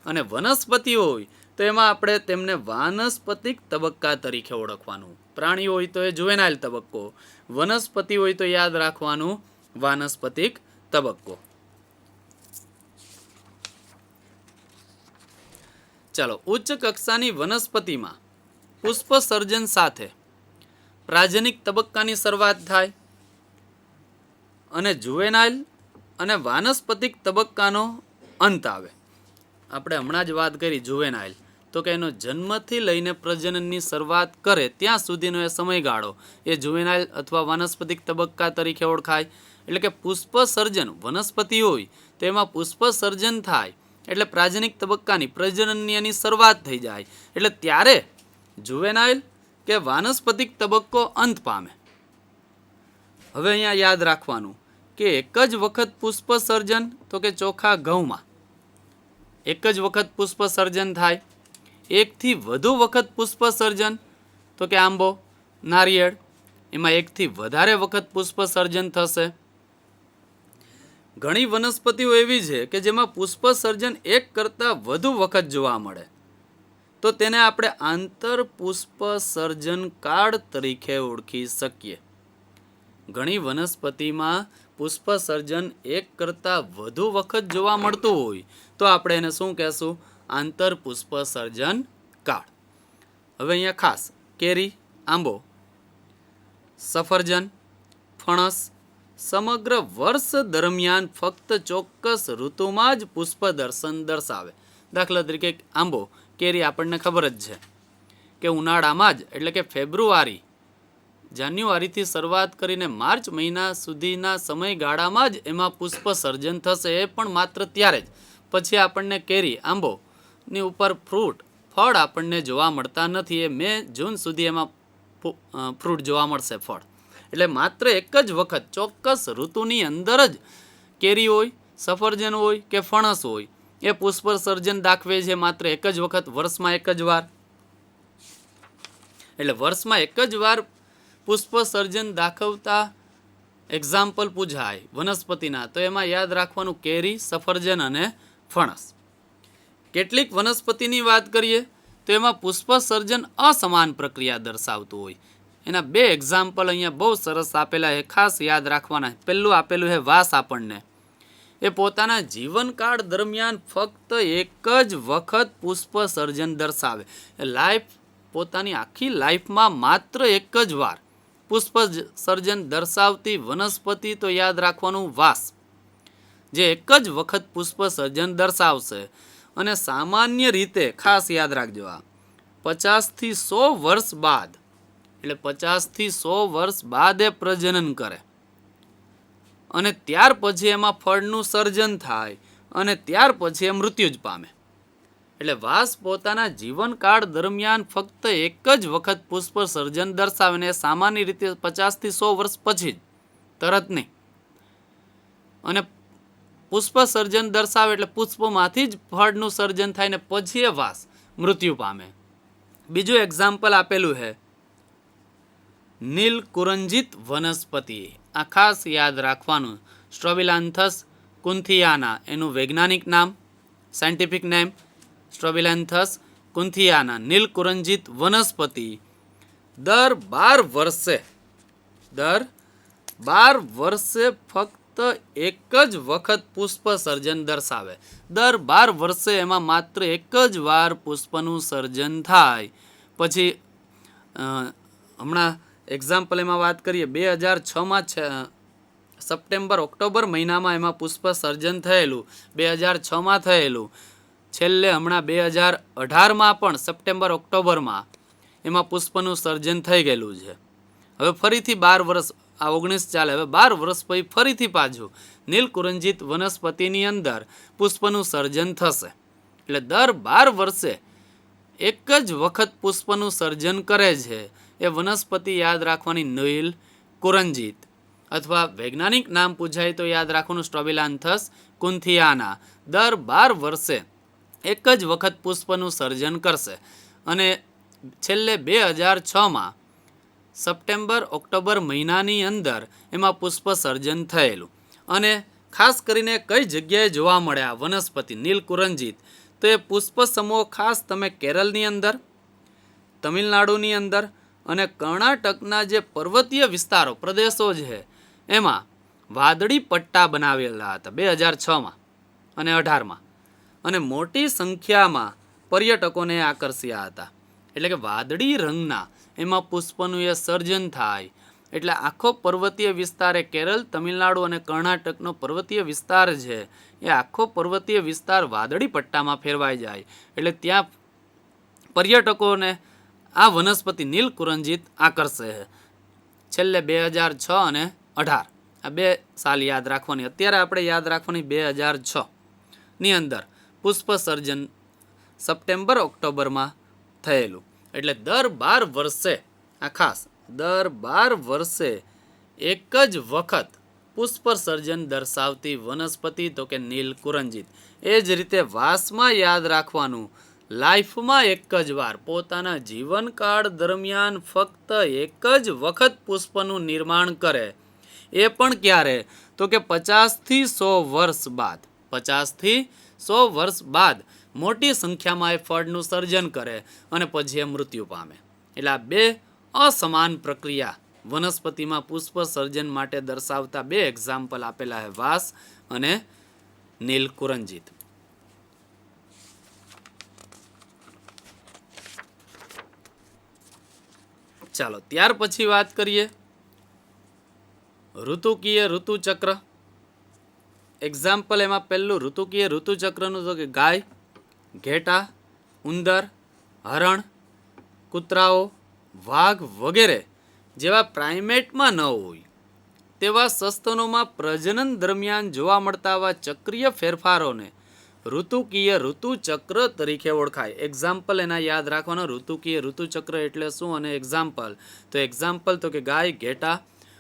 અને વનસ્પતિ હોય તો એમાં આપણે તેમને વાનસ્પતિક તબક્કા તરીકે ઓળખવાનું. પ્રાણી હોય તો એ જુવેનાઇલ તબક્કો, વનસ્પતિ હોય તો યાદ રાખવાનું વાનસ્પતિક તબક્કો. ચાલો, ઉચ્ચ કક્ષાની વનસ્પતિમાં પુષ્પ સર્જન સાથે પ્રાજનિક તબક્કાની શરૂઆત થાય અને જુવેનાઇલ અને વાનસ્પતિક તબક્કાનો અંત આવે. આપણે હમણાં જ વાત કરી જુવેનાઇલ, તો કે એનો જન્મથી લઈને પ્રજનનની શરૂઆત કરે ત્યાં સુધીનો એ સમયગાળો એ જુવેનાઇલ અથવા વાનસ્પતિક તબક્કા તરીકે ઓળખાય. એટલે કે પુષ્પ સર્જન વનસ્પતિ હોય તો એમાં પુષ્પ સર્જન થાય એટલે પ્રાજનિક તબક્કાની પ્રજનનની એની શરૂઆત થઈ જાય, એટલે ત્યારે જુવેનાઇલ કે વાનસ્પતિક તબક્કો અંત પામે. હવે અહીંયા યાદ રાખવાનું કે એક જ વખત પુષ્પ સર્જન, તો કે ચોખા ઘઉંમાં એક જ વખત પુષ્પ સર્જન થાય. એકથી વધુ વખત પુષ્પ સર્જન, તો કે આંબો, નારિયેળ, એમાં એકથી વધારે વખત પુષ્પ સર્જન થશે. ઘણી વનસ્પતિઓ એવી છે કે જેમાં પુષ્પ સર્જન એક કરતાં વધુ વખત જોવા મળે, તો તેને આપણે આંતર પુષ્પ સર્જન કાળ તરીકે ઓળખી શકીએ. ઘણી વનસ્પતિમાં પુષ્પ સર્જન એક કરતાં વધુ વખત જોવા મળતું હોય તો આપણે એને શું કહેશું? આંતર પુષ્પ સર્જન કાળ. હવે અહીંયા ખાસ કેરી, આંબો, સફરજન, ફણસ સમગ્ર વર્ષ દરમિયાન ફક્ત ચોક્કસ ઋતુમાં જ પુષ્પ દર્શન દર્શાવે. દાખલા તરીકે આંબો, કેરી આપણને ખબર જ છે કે ઉનાળામાં જ, એટલે કે ફેબ્રુઆરી, જાન્યુઆરીથી શરૂઆત કરીને માર્ચ મહિના સુધીના સમયગાળામાં જ એમાં પુષ્પ સર્જન થશે. એ પણ માત્ર ત્યારે જ. પછી આપણને કેરી, આંબોની ઉપર ફળ આપણને જોવા મળતા નથી. એ મે જૂન સુધી એમાં ફ્રૂટ જોવા મળશે, ફળ. એટલે માત્ર એક જ વખત ચોક્કસ ઋતુની અંદર જ કેરી હોય, સફરજન હોય કે ફણસ હોય એ પુષ્પ સર્જન દાખવે છે, માત્ર એક જ વખત, વર્ષમાં એક જ વાર. એટલે વર્ષમાં એક જ વાર પુષ્પ સર્જન દાખવતા એક્ઝામ્પલ પૂછાય વનસ્પતિના, તો એમાં યાદ રાખવાનું કેરી, સફરજન અને ફણસ. કેટલીક વનસ્પતિની વાત કરીએ તો એમાં પુષ્પ સર્જન અસમાન પ્રક્રિયા દર્શાવતું હોય. એના બે એક્ઝામ્પલ અહીંયા બહુ સરસ આપેલા છે, ખાસ યાદ રાખવાના. પહેલું આપેલું છે વાંસ. આપણને એ પોતાના જીવનકાળ દરમિયાન ફક્ત એક જ વખત પુષ્પ સર્જન દર્શાવે. પોતાની આખી લાઈફમાં માત્ર એક જ વાર પુષ્પ સર્જન દર્શાવતી વનસ્પતિ તો યાદ રાખવાનું વાંસ, જે એક જ વખત પુષ્પ સર્જન દર્શાવશે. અને સામાન્ય રીતે ખાસ યાદ રાખજો, આ 50 થી 100 વર્ષ બાદ, એટલે 50 થી 100 વર્ષ બાદ એ પ્રજનન કરે અને ત્યાર પછી એમાં ફળનું સર્જન થાય અને ત્યાર પછી એ મૃત્યુ જ પામે. એટલે વાંસ પોતાના જીવનકાળ દરમિયાન ફક્ત એક જ વખત પુષ્પ સર્જન દર્શાવે ને સામાન્ય રીતે 50 થી 100 વર્ષ પછી જ, તરત નહીં. અને પુષ્પ સર્જન દર્શાવે એટલે પુષ્પમાંથી જ ફળનું સર્જન થાય ને પછી એ વાંસ મૃત્યુ પામે. બીજું એક્ઝામ્પલ આપેલું છે નીલકુરંજિત વનસ્પતિ. આ ખાસ યાદ રાખવાનું. સ્ટ્રોબિલાન્થસ કુન્થિયાના એનું વૈજ્ઞાનિક નામ, સાયન્ટિફિક નેમ સ્ટ્રોબિલાન્થસ કુન્થિયાના, નીલકુરંજિત વનસ્પતિ દર 12 વર્ષે ફક્ત એક જ વખત પુષ્પ સર્જન દર્શાવે. દર 12 વર્ષે એમાં માત્ર એક જ વાર પુષ્પનું સર્જન થાય. પછી હમણાં એક્ઝામ્પલ એમાં વાત કરીએ 2006માં સપ્ટેમ્બર ઓક્ટોબર મહિનામાં એમાં પુષ્પ સર્જન થયેલું, 2006માં થયેલું. છેલ્લે હમણાં 2018માં પણ સપ્ટેમ્બર ઓક્ટોબરમાં એમાં પુષ્પનું સર્જન થઈ ગયેલું છે. હવે ફરીથી 12 વર્ષ, આ 19 ચાલે, હવે 12 વર્ષ પછી ફરીથી પાછું નીલકુરંજિત વનસ્પતિની અંદર પુષ્પનું સર્જન થશે. એટલે દર 12 વર્ષે એક જ વખત પુષ્પનું સર્જન કરે છે એ વનસ્પતિ યાદ રાખવાની નીલકુરંજિત, અથવા વૈજ્ઞાનિક નામ પૂછાય તો યાદ રાખવાનું સ્ટ્રોબિલાન્થસ કુન્થિયાના. દર 12 વર્ષે એક જ વખત પુષ્પનું સર્જન કરશે અને છેલ્લે 2006માં સપ્ટેમ્બર ઓક્ટોબર મહિનાની અંદર એમાં પુષ્પ સર્જન થયેલું. અને ખાસ કરીને કઈ જગ્યાએ જોવા મળે આ વનસ્પતિ નીલકુરંજિત? તો એ પુષ્પ સમૂહ ખાસ તમે કેરળની અંદર, તમિલનાડુની અંદર અને કર્ણાટકના જે પર્વતીય વિસ્તારો, પ્રદેશો છે એમાં વાદળી પટ્ટા બનાવેલા હતા 2006માં અને 2018માં, અને મોટી સંખ્યામાં પર્યટકોને આકર્ષ્યા હતા. એટલે કે વાદળી રંગના એમાં પુષ્પનું એ સર્જન થાય. એટલે આખો પર્વતીય વિસ્તાર એ કેરળ, તમિલનાડુ અને કર્ણાટકનો પર્વતીય વિસ્તાર છે એ આખો પર્વતીય વિસ્તાર વાદળી પટ્ટામાં ફેરવાઈ જાય. એટલે ત્યાં પર્યટકોને આ વનસ્પતિ નીલકુરંજિત આકર્ષે છે. છેલ્લે 2006 અને 18 આ 2 સાલ યાદ રાખવાની. અત્યારે આપણે યાદ રાખવાની 2006 ની અંદર પુષ્પ સર્જન સપ્ટેમ્બર ઓક્ટોબરમાં થયેલું. એટલે દર 12 વર્ષે આ ખાસ દર 12 વર્ષે એક જ વખત પુષ્પ સર્જન દર્શાવતી વનસ્પતિ તો કે નીલકુરંજિત. એ જ રીતે વાસમાં યાદ રાખવાનું, લાઈફમાં એક જ વાર પોતાના જીવનકાળ દરમિયાન ફક્ત એક જ વખત પુષ્પનું નિર્માણ કરે. એ પણ ક્યારે? તો કે 50 થી 100 વર્ષ બાદ. 50 થી 100 વર્ષ બાદ મોટી સંખ્યામાં એ ફળનું સર્જન કરે અને પછી એ મૃત્યુ પામે. એટલે આ 2 અસમાન પ્રક્રિયા વનસ્પતિમાં પુષ્પ સર્જન માટે દર્શાવતા 2 એક્ઝામ્પલ આપેલા છે, વાસ અને નીલકુરંજિત. ચાલો ત્યાર પછી વાત કરીએ ઋતુકીય ઋતુચક્ર. એક્ઝામ્પલ એમાં પહેલું ઋતુકીય ઋતુચક્રનું તો કે ગાય, ઘેટા, ઉંદર, હરણ, કૂતરાઓ, વાઘ વગેરે જેવા પ્રાઇમેટમાં ન હોય તેવા સસ્તનોમાં પ્રજનન દરમિયાન જોવા મળતા આવા ચક્રીય ફેરફારોને ઋતુકીય ઋતુચક્ર તરીકે ઓળખાય. એક્ઝામ્પલ એના યાદ રાખવાનો, ઋતુકીય ઋતુચક્ર એટલે શું અને એક્ઝામ્પલ. તો એક્ઝામ્પલ તો કે ગાય, ઘેટા,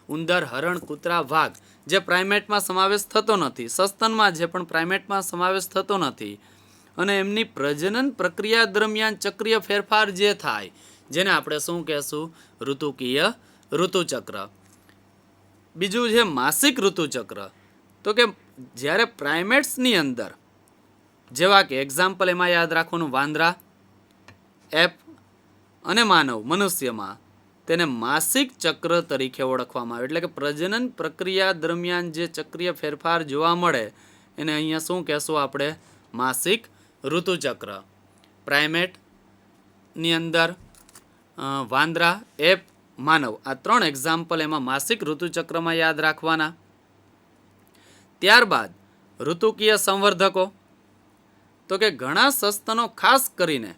ઉંદર, હરણ, કૂતરા, વાઘ જે પ્રાઇમેટમાં સમાવેશ થતો નથી, સસ્તનમાં છે પણ પ્રાઇમેટમાં સમાવેશ થતો નથી, અને એમની પ્રજનન પ્રક્રિયા દરમિયાન ચક્રીય ફેરફાર જે થાય જેને આપણે શું કહેશું? ઋતુકીય ઋતુચક્ર. બીજું છે માસિક ઋતુચક્ર. તો કે જ્યારે પ્રાઇમેટ્સની અંદર જેવા કે એક્ઝામ્પલ એમાં યાદ રાખવાનું, વાંદરા, એપ અને માનવ મનુષ્યમાં તેને માસિક ચક્ર તરીકે ઓળખવામાં આવે. એટલે કે પ્રજનન પ્રક્રિયા દરમિયાન જે ચક્રીય ફેરફાર જોવા મળે એને અહીંયા શું કહેશું આપણે? માસિક ઋતુચક્ર. પ્રાઇમેટની અંદર વાંદરા, એપ, માનવ આ 3 એક્ઝામ્પલ એમાં માસિક ઋતુચક્રમાં યાદ રાખવાના. ત્યારબાદ ઋતુકીય સંવર્ધકો. તો કે ઘણા સસ્તનો ખાસ કરીને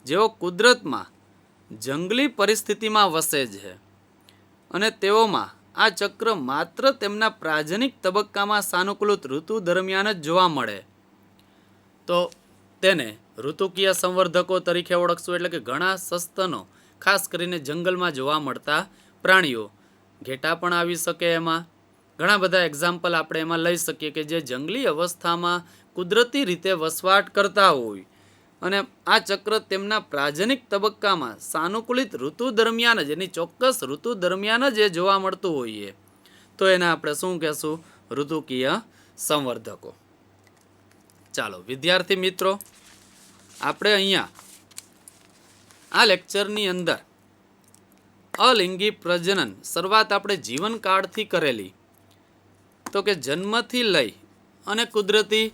જેઓ કુદરતમાં જંગલી પરિસ્થિતિમાં વસે છે અને તેઓમાં આ ચક્ર માત્ર તેમના પ્રાજનિક તબક્કામાં સાનુકૂલિત ઋતુ દરમિયાન જ જોવા મળે તો તેને ઋતુકીય સંવર્ધકો તરીકે ઓળખશું. એટલે કે ઘણા સસ્તનો ખાસ કરીને જંગલમાં જોવા મળતા પ્રાણીઓ, ઘેટા પણ આવી શકે, એમાં ઘણા બધા એક્ઝામ્પલ આપણે એમાં લઈ શકીએ કે જે જંગલી અવસ્થામાં કુદરતી રીતે વસવાટ કરતા હોય અને આ ચક્ર તેમના પ્રાજનિક તબક્કામાં સાનુકૂલિત ઋતુ દરમિયાન જ, એની ચોક્કસ ઋતુ દરમિયાન જ એ જોવા મળતું હોઈએ તો એને આપણે શું કહેશું? ઋતુકીય સંવર્ધકો. ચાલો વિદ્યાર્થી મિત્રો, આપણે અહીંયા આ લેક્ચરની અંદર અલિંગી પ્રજનન શરૂઆત આપણે જીવનકાળથી કરેલી. તો કે જન્મથી લઈ અને કુદરતી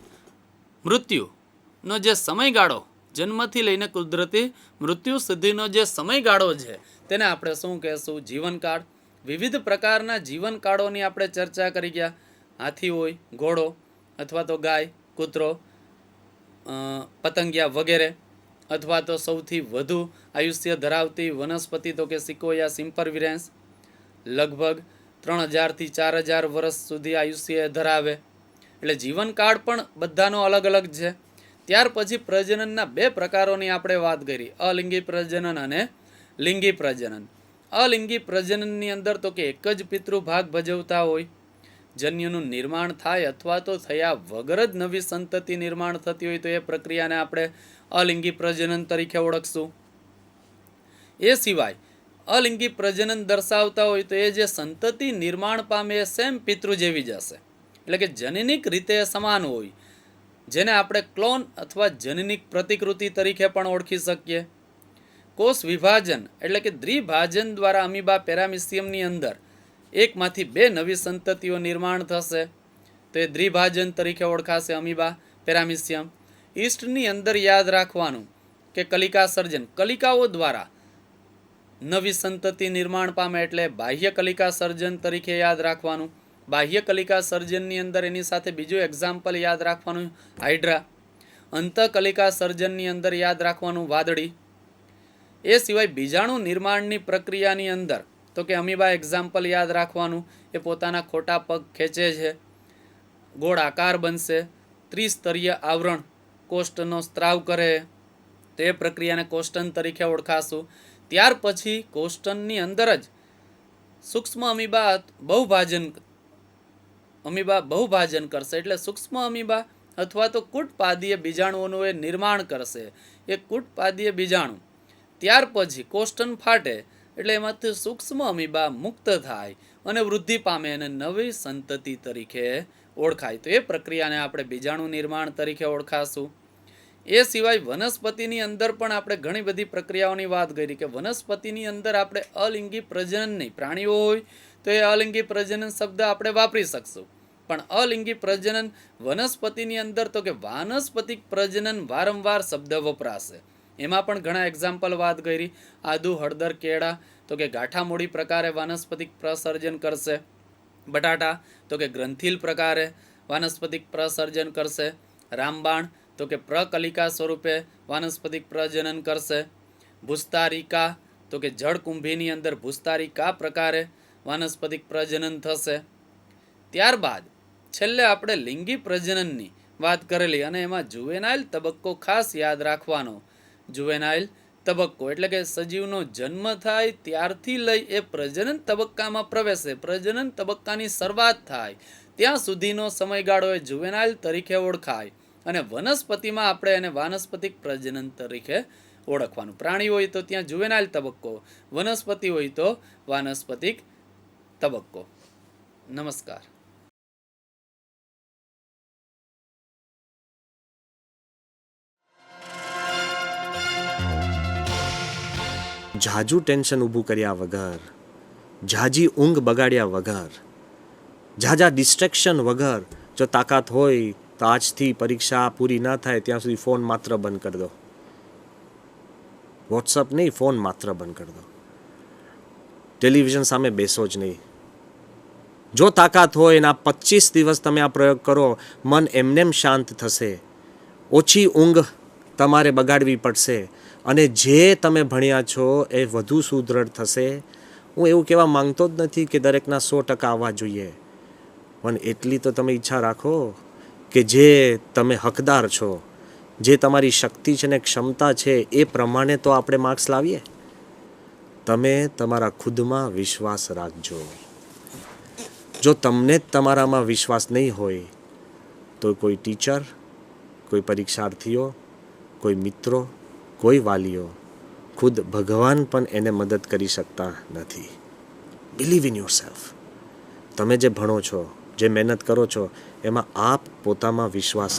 મૃત્યુનો જે સમયગાળો, જન્મથી લઈને કુદરતી મૃત્યુ સુધીનો જે સમયગાળો છે તેને આપણે શું કહેશું? જીવનકાળ. વિવિધ પ્રકારના જીવનકાળોની આપણે ચર્ચા કરી ગયા. હાથી હોય, ઘોડો અથવા તો ગાય, કૂતરો, પતંગિયા વગેરે, અથવા તો સૌથી વધુ આયુષ્ય ધરાવતી વનસ્પતિ તો કે સિકોયા સિમ્પરવિરેન્સ લગભગ 3000 થી 4000 વર્ષ સુધી આયુષ્ય ધરાવે. એટલે જીવનકાળ પણ બધાનો અલગ અલગ છે. ત્યાર પછી પ્રજનનના 2 પ્રકારોની આપણે વાત કરી, અલિંગી પ્રજનન અને લિંગી પ્રજનન. અલિંગી પ્રજનનની અંદર તો કે એક જ પિતૃભાગ ભજવતા હોય, જન્યુનું નિર્માણ થાય અથવા તો થયા વગર જ નવી સંતતિ નિર્માણ થતી હોય તો એ પ્રક્રિયાને આપણે અલિંગી પ્રજનન તરીકે ઓળખશું. એ સિવાય અલિંગી પ્રજનન દર્શાવતા હોય તો એ જે સંતતિ નિર્માણ પામે એ સેમ પિતૃ જેવી જ હશે, એટલે કે જનનિક રીતે સમાન હોય, જેને આપણે ક્લોન અથવા જનનિક પ્રતિકૃતિ તરીકે પણ ઓળખી શકીએ. કોષ વિભાજન એટલે કે દ્વિભાજન દ્વારા અમીબા પેરામિસિયમની અંદર એકમાંથી 2 નવી સંતતિઓ નિર્માણ થશે તો એ દ્વિભાજન તરીકે ઓળખાશે અમીબા પેરામિસિયમ. ઈસ્ટની અંદર યાદ રાખવાનું કે કલિકા સર્જન, કલિકાઓ દ્વારા નવી સંતતિ નિર્માણ પામે એટલે બાહ્ય કલિકા સર્જન તરીકે યાદ રાખવાનું. બાહ્ય કલિકા સર્જનની અંદર એની સાથે બીજું એક્ઝામ્પલ યાદ રાખવાનું હાઇડ્રા. અંતઃકલિકા સર્જનની અંદર યાદ રાખવાનું વાદળી. એ સિવાય બીજાણુ નિર્માણની પ્રક્રિયાની અંદર તો કે અમીબા એક્ઝામ્પલ યાદ રાખવાનું. એ પોતાના ખોટા પગ ખેંચે છે, ગોળ આકાર બનશે, ત્રિસ્તરીય આવરણ કોષ્ટનો સ્ત્રાવ કરે તો એ પ્રક્રિયાને કોષ્ટન તરીકે ઓળખાશું. ત્યાર પછી કોષ્ટનની અંદર જ સૂક્ષ્મ અમીબા બહુભાજન કરશે એટલે સૂક્ષ્મ અમીબા અથવા તો કૂટપાદીય બીજાણુઓનું એ નિર્માણ કરશે. એ કૂટપાદીય બીજાણુ ત્યાર પછી કોષ્ટન ફાટે એટલે એમાંથી સૂક્ષ્મ અમીબા મુક્ત થાય અને વૃદ્ધિ પામે અને નવી સંતતિ તરીકે ઓળખાય. તો એ પ્રક્રિયાને આપણે બીજાણુ નિર્માણ તરીકે ઓળખાશું. એ સિવાય વનસ્પતિની અંદર પણ આપણે ઘણી બધી પ્રક્રિયાઓની વાત કરી કે વનસ્પતિની અંદર આપણે અલિંગી પ્રજનન નહીં, પ્રાણીઓ હોય તો એ અલિંગી પ્રજનન શબ્દ આપણે વાપરી શકશું, પણ અલિંગી પ્રજનન વનસ્પતિની અંદર તો કે વાનસ્પતિક પ્રજનન વારંવાર શબ્દ વપરાશે. એમાં પણ ઘણા એક્ઝામ્પલ વાત કરી. આદુ, હળદર, કેળા તો કે ગાંઠામૂળી પ્રકારે વાનસ્પતિક પ્રસર્જન કરશે. બટાટા તો કે ગ્રંથિલ પ્રકારે વાનસ્પતિક પ્રસર્જન કરશે. રામબાણ તો કે પ્રકલિકા સ્વરૂપે વાનસ્પતિક પ્રજનન કરશે. ભૂસ્તારિકા તો કે જળકુંભીની અંદર ભૂસ્તારિકા પ્રકારે વાનસ્પતિક પ્રજનન થશે. ત્યારબાદ છેલ્લે આપણે લિંગી પ્રજનનની વાત કરેલી અને એમાં જુવેનાઇલ તબક્કો ખાસ યાદ રાખવાનો. જુવેનાઇલ તબક્કો એટલે કે સજીવનો જન્મ થાય ત્યારથી લઈ એ પ્રજનન તબક્કામાં પ્રવેશે, પ્રજનન તબક્કાની શરૂઆત થાય ત્યાં સુધીનો સમયગાળો એ જુવેનાઇલ તરીકે ઓળખાય. અને વનસ્પતિમાં આપણે એને વાનસ્પતિક પ્રજનન તરીકે ઓળખવાનું. પ્રાણી હોય તો ત્યાં જુવેનાઇલ તબક્કો, વનસ્પતિ હોય તો વાનસ્પતિક તબક્કો. નમસ્કાર. ઝાઝું ટેન્શન ઊભું કર્યા વગર, ઝાઝી ઊંઘ બગાડ્યા વગર, ઝાઝા ડિસ્ટ્રેક્શન વગર જો તાકાત હોય તો આજથી પરીક્ષા પૂરી ના થાય ત્યાં સુધી ફોન માત્ર બંધ કરી દો. વોટ્સઅપ નહીં, ફોન માત્ર બંધ કરી દો. ટેલિવિઝન સામે બેસો જ નહીં. જો તાકાત હોય એના 25 દિવસ તમે આ પ્રયોગ કરો, મન એમનેમ શાંત થશે. ઓછી ઊંઘ તમારે બગાડવી પડશે અને જે તમે ભણ્યા છો એ વધુ સુદૃઢ થશે. હું એવું કહેવા માંગતો જ નથી કે દરેકના 100% આવવા જોઈએ, પણ એટલી તો તમે ઈચ્છા રાખો કે જે તમે હકદાર છો, જે તમારી શક્તિ છે ને ક્ષમતા છે એ પ્રમાણે તો આપણે માર્ક્સ લાવીએ. તમે તમારા ખુદમાં વિશ્વાસ રાખજો. જો તમને જ તમારામાં વિશ્વાસ નહીં હોય તો કોઈ ટીચર, કોઈ પરીક્ષાર્થીઓ, કોઈ મિત્રો, કોઈ વાલીઓ, ખુદ ભગવાન પણ એને મદદ કરી શકતા નથી. Believe in yourself. તમે જે ભણો છો, જે મહેનત કરો છો એમાં આપ પોતામાં વિશ્વાસ